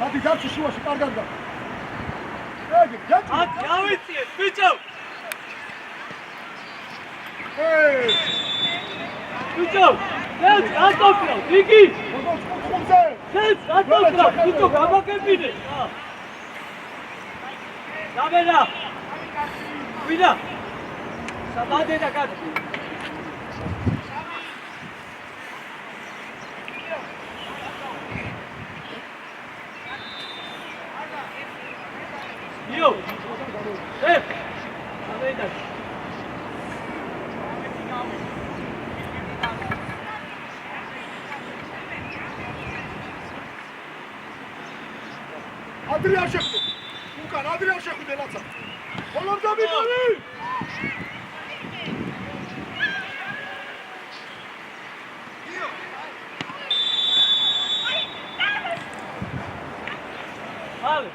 Hadi gači šuvaši, karganda! Egi, gači! Hadi, javicije, pićav! Ej! Pićav! Selci, Antofio, Viki! Pomoć, Kutkunze! Selci, Antofio, Pićav, kako kaj pide? Damena! Vina! Sabade da gadi! Io! Sabeda! Adrian Șecu! Lucan, Adrian Șecu de Lața! Volum de Vitali!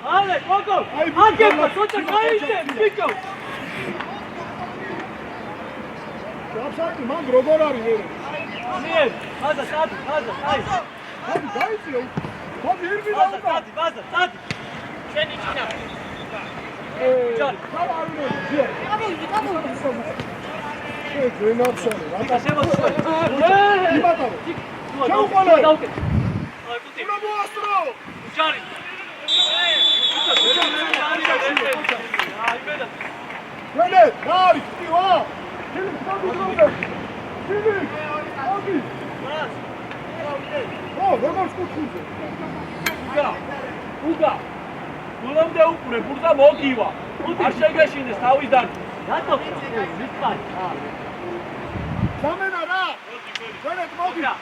Ale, Coco! Anche, soća kajite, Viko! Apsaki, man, drogorari, vere! Nije, Maza, stati, aj! Hadi, dajci, jel? Hadi, irbi da uka! Stati! Čar! Gdje napsali, Tika, šemo svoj! Ima tamo! Čau, kole! Una buastro! Čari! Mene, Dari, ti va! Filip, stati druge! Filip, stati! O, vrbaš kutkuze! Uga! Gulăm de upure, burza mă ochiva! არ შეგეშინეს თავიდან. რატო? მიწვარ. დამენა რა. ჩვენეთ მოდი. რა.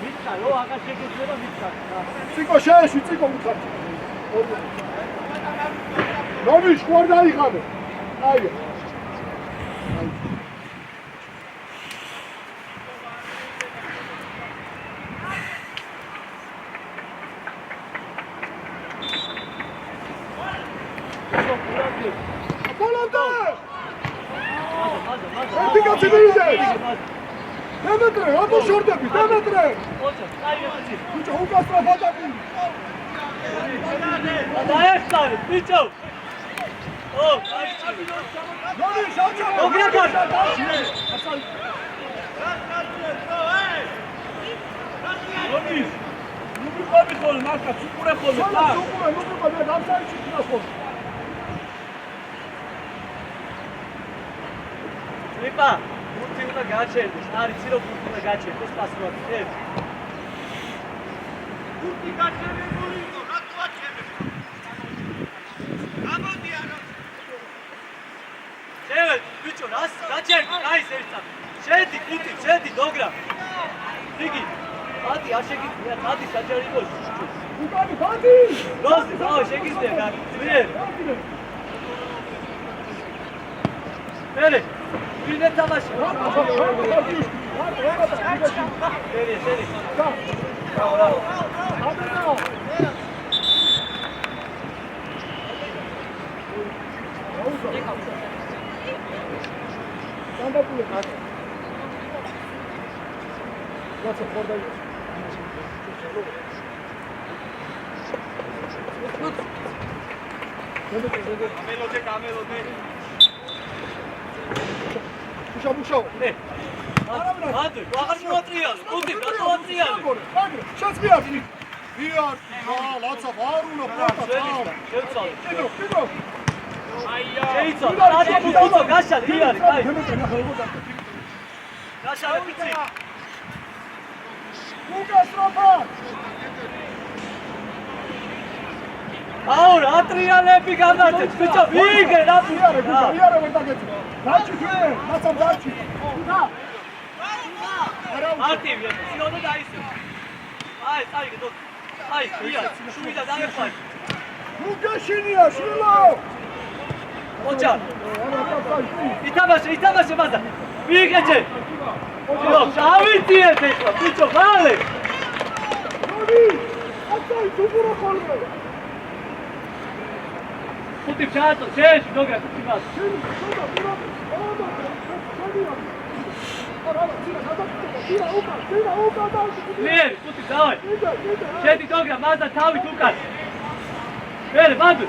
მიწვარ, რო აღარ შეგეძლება მიწვარ. ციკო შეეში, ციკო მიწვარ. ნომი შوار დაიღალე. აი. ბოლონდა! ერთი კაცი მივიდე! დემეტრე, რატო შორდები? დემეტრე! ოჩა, წაიღე. ბიჭო, უკასრა ფატაკი! დაერწარე, ბიჭო. ო, გაიჭი. ნომი, შავჩა! მოგიაკარ. ნომი, ნუ ყობი ხოლმე, მართლა ცუყურე ხოლმე, სულ სულ ნუ ყობი, დამსაიჩი ხნახო. ლიპა, გუნდი უნდა გაჩერდეს. არის ცირო გუნდი უნდა გაჩერდეს პასუხად. გუნდი გაჩერებული იყო, რატო აჩერებს? გამოდი არა. შევედ, ბიჭო, რას გაჩერდი? აი ერთად. შედი გუნდი, შედი დოგრა. იგი, ბადი არ შეგიძლია, ბადი საჯარი იყო. უკანი ბადი! როზი, აუ შეგიძლია გაკი. ძლიერ. მერე ვინ ეთამაში? შერი, შერი. გამელოდე. მუშაო. ადი, აღარ მოატრიალე. გუნდი, რატო ატრიალე? შეცდიათი. ვიარ, ლაცა ვარულო ფოტო. შევცვალე. კიდო. შეიცვალე. რატო გუნდო გაშალე? ვინ არის? აი. გაშალე პიცი. უკასრაფა. აუ, ატრიალები გამარჯვეთ. ბიჭო, ვიგე რა ფიქრია? იარე ვეტაგეთ. დაჩი თქვენ, მაცამ დაჩი. და. მარტივია, სიოდო დაისო. აი, წაიგე დო. აი, ვია, შუვიდა დაეხმარი. მუგაშინია, შილო. ოჩა. ითამაშე მაზა. ვიგეჯე. ო, შავიწიეთ ეხლა, ბიჭო, ხალე. ნომი, აცაი ზუბურო ხოლმე. ხუთი ჩაატო, შეეში, დოგრა, ხუთი მას. მიერ, ხუთი, დავай. შედი დოგრა, მაზა თავით უკან. მერე, ბადუ.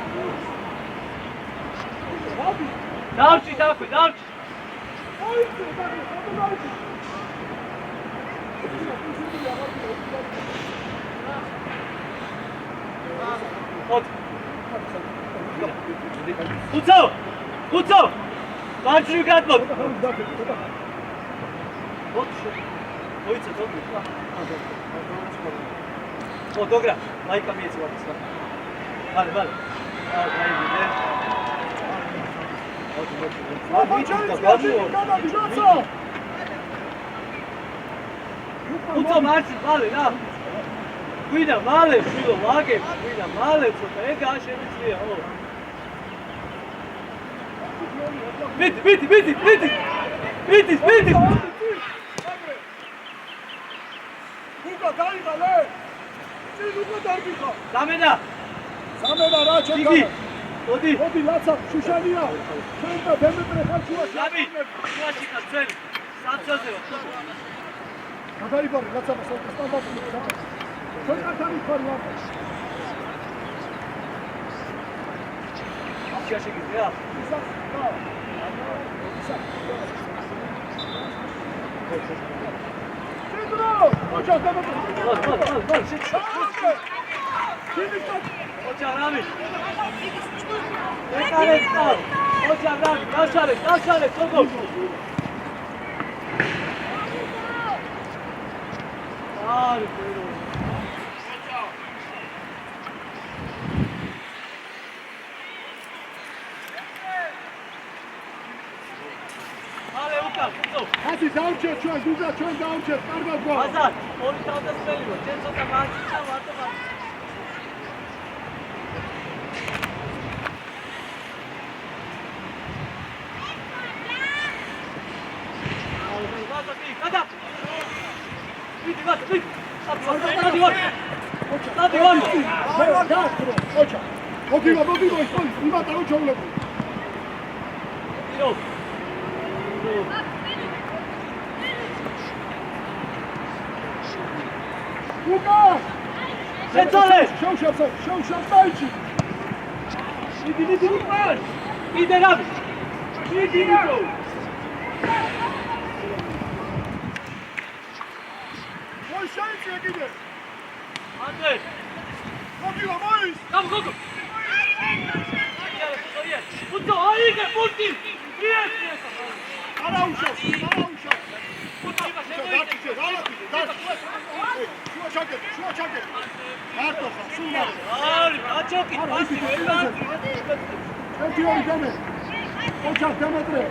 დავჭი, დახვი, დავჭი. ხუთი. ხუცო! ვაჭრი გადმოდ. მოიცა დოგრა. ო დოგრა, მაიკა მიეცვა ის. vale. აი ვიდე. უცო მარჩი, vale, რა. გვიდა მალე შვილო ვაგებ, გვიდა მალე ცოტა ეგ არ შემიძლია, ო. Vidi! Uga, დაიღალე! წინ უკვე დარბიხა! დამენა რა ჩეკა! მოდი, ლაცა, შუშანია! ჩვენ და დემეტრე ხალხუაში! ლაბი, შუაში ხარ ჩვენ, სამწოზე ვარ. გადაიბარე, ლაცა, სტანდარტული. ჩვენ კაცანი ხარ ლაცა. შუაში გიწია? არის ბერო. Ale ukaz, co? Hadi დაუჭერთ ჩვენ, გუგა ჩვენ დაუჭერთ, კარგად გვა. Azar, ორი თავდასხმელი ვარ, ჩემ ცოტა მაჩიჩა ვარტო ვარ. Gata! Vidi, vidi, vidi! Stati vani! Stati vani! Oča! Motiva, stoj! Ima daruča u lebu! Iro! Luka! Šecale! Šaušav stajići! Vidi, ide rabi! Vidi, Iro! Šajići je gide! Andrej! Motiva, Mojis! Tamo, Gogo! Puto, ajde, puti! Araušav! Puto, imaš, nemoj ide! Šuva čaket! Artoha, sumar! Ali, načoki, pasi, velati! Evo ovi teme! Očak, temetre!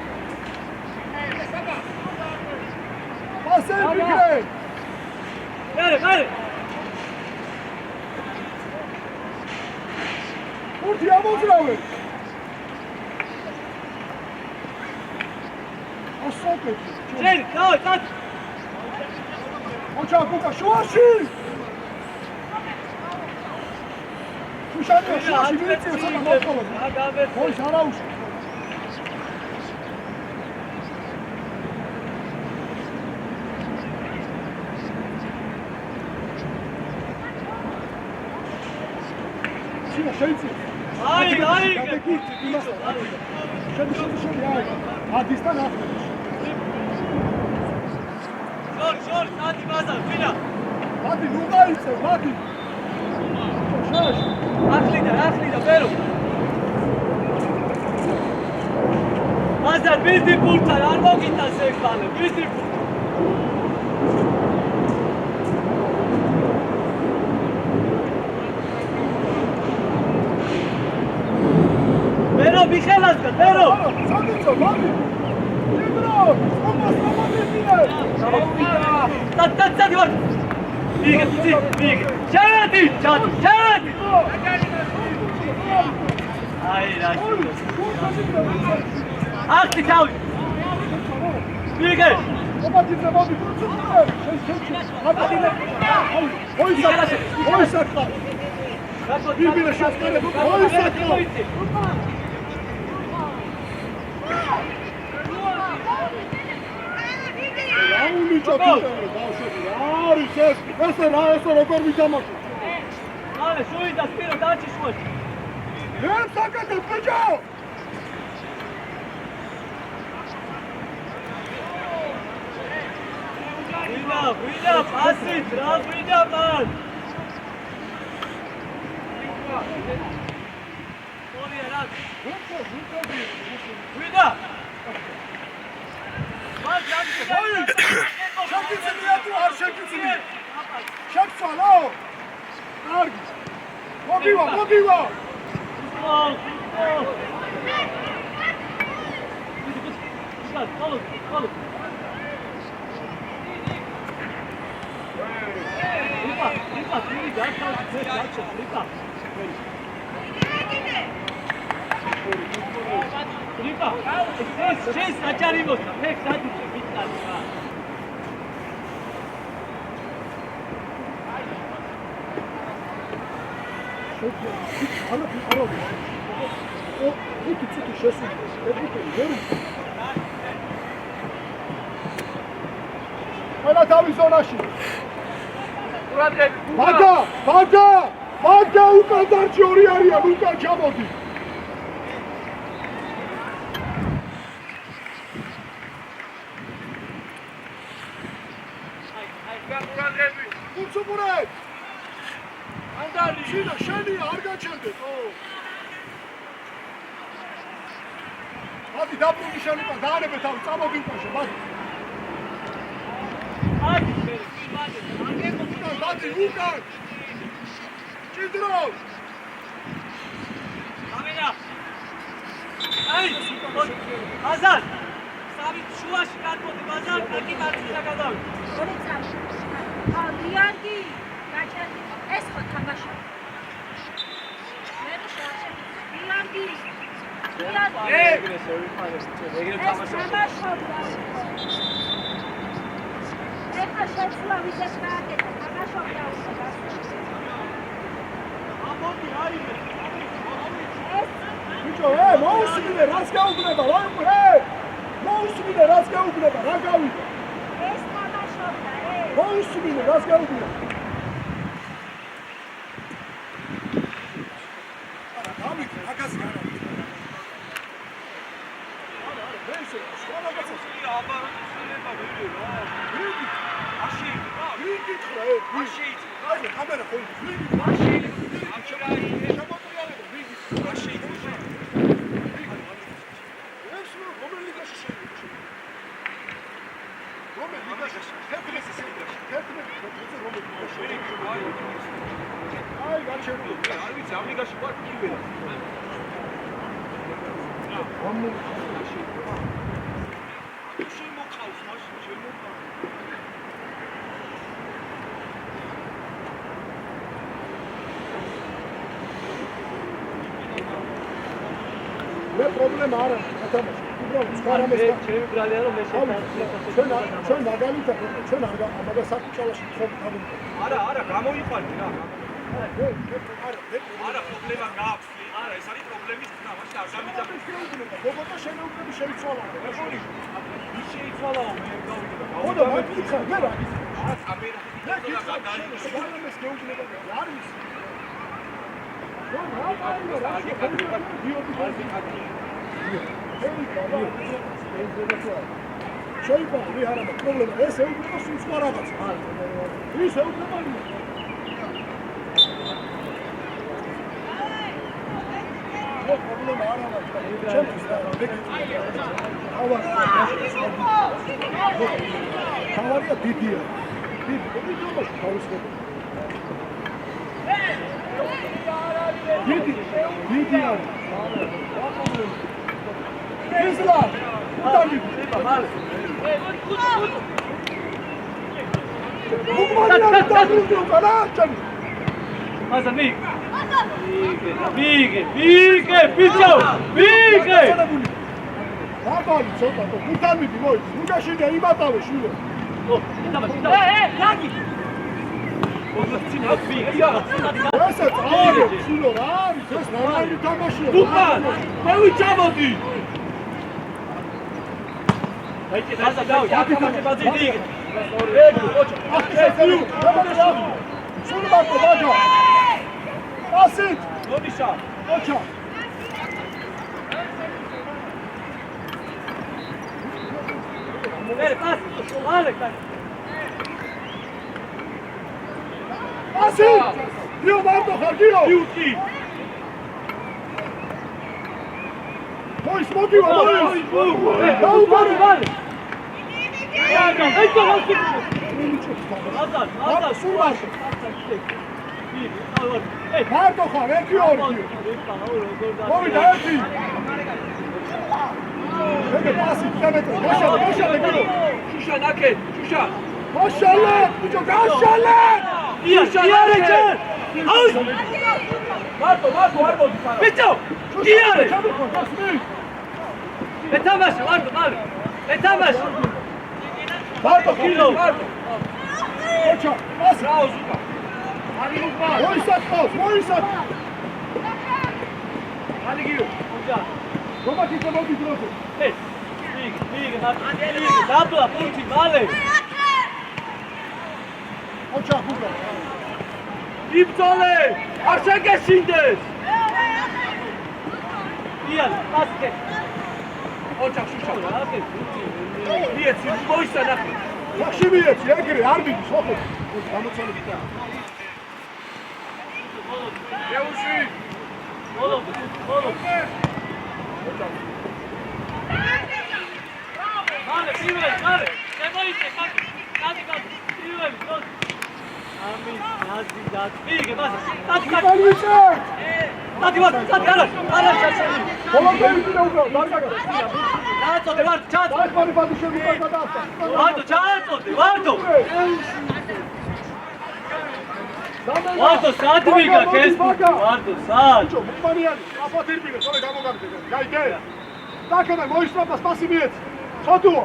Pase, pikre! Gare! Urti, amozdrave! Osopet! Želi, davaj, tati! Očak, Kuka, šuvaši! Šuvaši, vidite, sada mokolo! Mojis, Arauša! Šeici! Ajde! Šedi, ajde! Adi, stan Ahmedić! Šor, tati bazar, filja! Adi, Lugajice, Adi! Šeš! Ahlida, beru! Bazar, bizdi pulčar, ar mogita se hvale, bizdi pulčar! Bero, Mihelazga, Bero! Sadico, Babi! Igro! Opa, slobodni tine! Stati, vart! Bige! Šedi! Ajde, Ahti, čao! Bige! Opa, ti se Babi, Oj sakta! Bibile šestane, oj sakta! Uničo pitanje, dao šebi, jari šesti, eso rogor mi zamašu. Ale, šuj da Spiro, da ćeš moći. Jem sakate, peđao! Vidja, pasi, bravo, vidja, man! Ovo je rad. Vidja! Šakice mi je tu, ar šakice mi! Šakca, lao! Argi! Mogiva! Malo. Lipa, vidi, jača, Lipa, šest načarimo sam, nek sad će biti tako. Hajde tamo zonaši! Vaga! Uka darči orijarija, Luka čamodi! Kurcu Murat! Şeni, arga çeldi. Hadi dabru nişanı pa, dane betav, samo bin paša, hadi. Hadi, hadi. Pati, Lukan! Ჭიდრო! Kamera! Ai! Azar! Savit შუაში გადმოდი ბაზარ, კაკი მარცხნივ გადავი. ორი წამი. ლიანგი, გაჩერდი. ეს ხო თამაშია. მე შეხე. ლიანგი. ეგრესე ვიფარეს, ეგრე თამაშობ. ეხლა შეცვლა ვიზეს გააკეთა, თამაშობდა უკვე. ამოდი, აიმე. ბიჭო, მოუსმინე, რას გაუგნება, რა უკვე? მოუსმინე, რას გაუგნება, რა გავიდა? ეს თამაშობდა, მოუსმინე, რას გაუგნება? არა, გავიდა, რაგაზი არა. ვეშე, შევაგაცო. აბა, შეიძლება ვიდეო რა. ვიგი, აში, რა. ვიგი ხრა, აში. აი, კამერა ხო, ვიგი. აში. შემოწიალე, ვიგი. აში. ეს რომელი ლიგაში შეიძლება? რომელი ლიგაში? თეთრესი ლიგაში. თეთრესი რომელი ლიგაში? აი, გაჩერდი. არ ვიცი, ამ ლიგაში ვარ პირველი. შემოყავს მაშინ, შემოყავს. მე პრობლემა არ არის, ათამაში. უბრალოდ სკარამეს ჩემი ბრალია რომ მე ჩვენ მაგალითად ჩვენ ამაგა საკუთალაში ხომ გამოვიდა. არა, გამოიყვანე რა. არა, პრობლემა გაქვს. არა, ეს არის პრობლემის ხმა, მაშინ არ გამიძახე. ბოგოტა შემოუგები შეიცვალა. რა შორი? ის შეიცვალაო, მე გავიგე. ხოდა მაგიცხა, მე რა ვიცი. არა, კამერა. მე გიცხა, სკარამეს გეუბნება და არ ვიცი. რა არის რა? შეიძლება ვი არა პრობლემა ეს ეუბნება სულ სხვა რაღაცა ის ეუბნება მე პრობლემა არ არის ჩემთვის და თავარია დიდია დიდი თამაში თავისუფლად დიდი არის ისლა დაგი მალე აზა მიგე ბიჭო მიგე დაბალი ცოტა გუთამიდი მოიც უკაშინე იმატავე შვილო გაგი ესე წავიდე შვილო რა არის ეს ნормალი თამაშია უკან მე ვიჩამოდი აიჭი დაზა დავი აკეთე ბაზილი ეგ ოჩა ახსენე სულ მარტო ბაჯო ასეთ ნოდიშა ოჩა მერე პას მალე ასეთ იო მარტო ხარ გიო იუტი მოის მოგივა მოის დაუბარი მალე მარტო ხარ ერთი ორი მოვიდა ერთი ეგ პასი დამეტო გაშალე გიო შუშა ნაკეთ შუშა გაშალე ბიჭო გაშალე იარე ჯერ აი მარტო არ მოდი ბიჭო იარე ეთამაში მარტო მალე ეთამაში მარტო კილო მარტო ოჩა პასი რაო ზუკა არი უკმა მოისat არი გიო ოჯა რომათი მოდი დროზე ეს მიგე დაბლა პუნჩი მალე ოჩა ხუდა იბძოლე არ შეგეშინდეს იან პასკე ოჩა შუშა რაკე მიეცი მოისა ნახე სახში მიეცი ეგრე არ მიდის ხო გამოცალები და ეუში ბოლო მალე პირველი მალე შემოიწე კაკი პირველი ამის ნაზი დაწვიგე ბაზა. სტადი იბალიცე! სტადი ვარ, სტადი არა შაშალი. ბოლომდე ვიდეო უკრავ, დარგაგა. დააწოდე ვარ, ჩააწოდე. დაიხმარი ბადიშები უკან გადაასწა. ვარდო, ჩააწოდე, ვარდო. ვარდო, სად ვიგა ეს? ვარდო, სად? ბიჭო, მყარიანი, აფათ ირბილე, თორე გამოგაგდე. გაიგე? დაკედა მოისწრაფა სპასი მიეც. ხოდუო.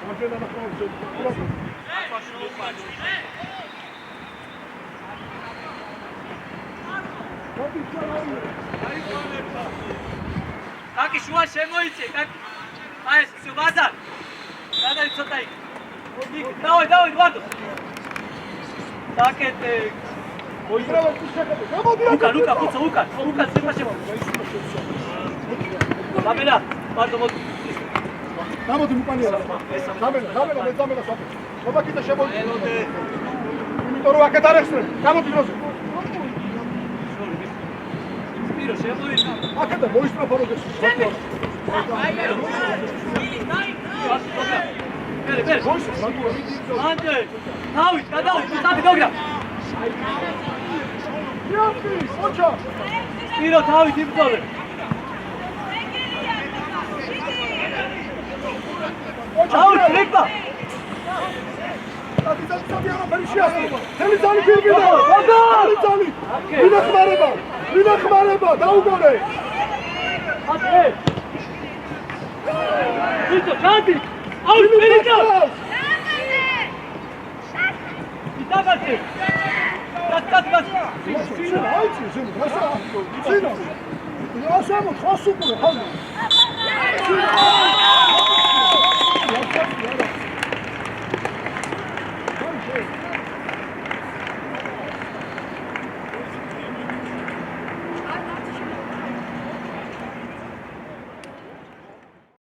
მოძენა ნახავზე. კაკი შუა შემოიწე, კაკი. აი ეს ბაზარ. გადაი ცოტა იქ. დავай, ვარდო. დაკეთე. მოიძრავე თუ შეხედე. გამოდი აქ. ლუკა, ხუცა, ლუკა, ცემა შემო. დამენა, ვარდო მოდი. გამოდი მყარიანი. დამენა, მე საფე. მოგაკიდა შემოიწე. იმიტომ რომ აქეთ არ ეხსნე. გამოდი დროზე. პირო შემოიწე. აქედა მოისწრაფა როდეს. ბერე. ანდრე, თავით, გადავიდე, სტადი გოგრა. იაფი, ოჩა. პირო თავით იბრძოლე. თავით რეკა. სტადი არაფერი შეასრულა. თელი ძალი ფირბიდა. თელი ძალი. ვინახმარება, დაუგონე. ანდრე. ვიწო, ჩანდი. აუ, პირიქა. დაგაცე. დაგაცე. სინა, აიცი, სინა. სინა. ასამო, ხასუპურე, ხალხი.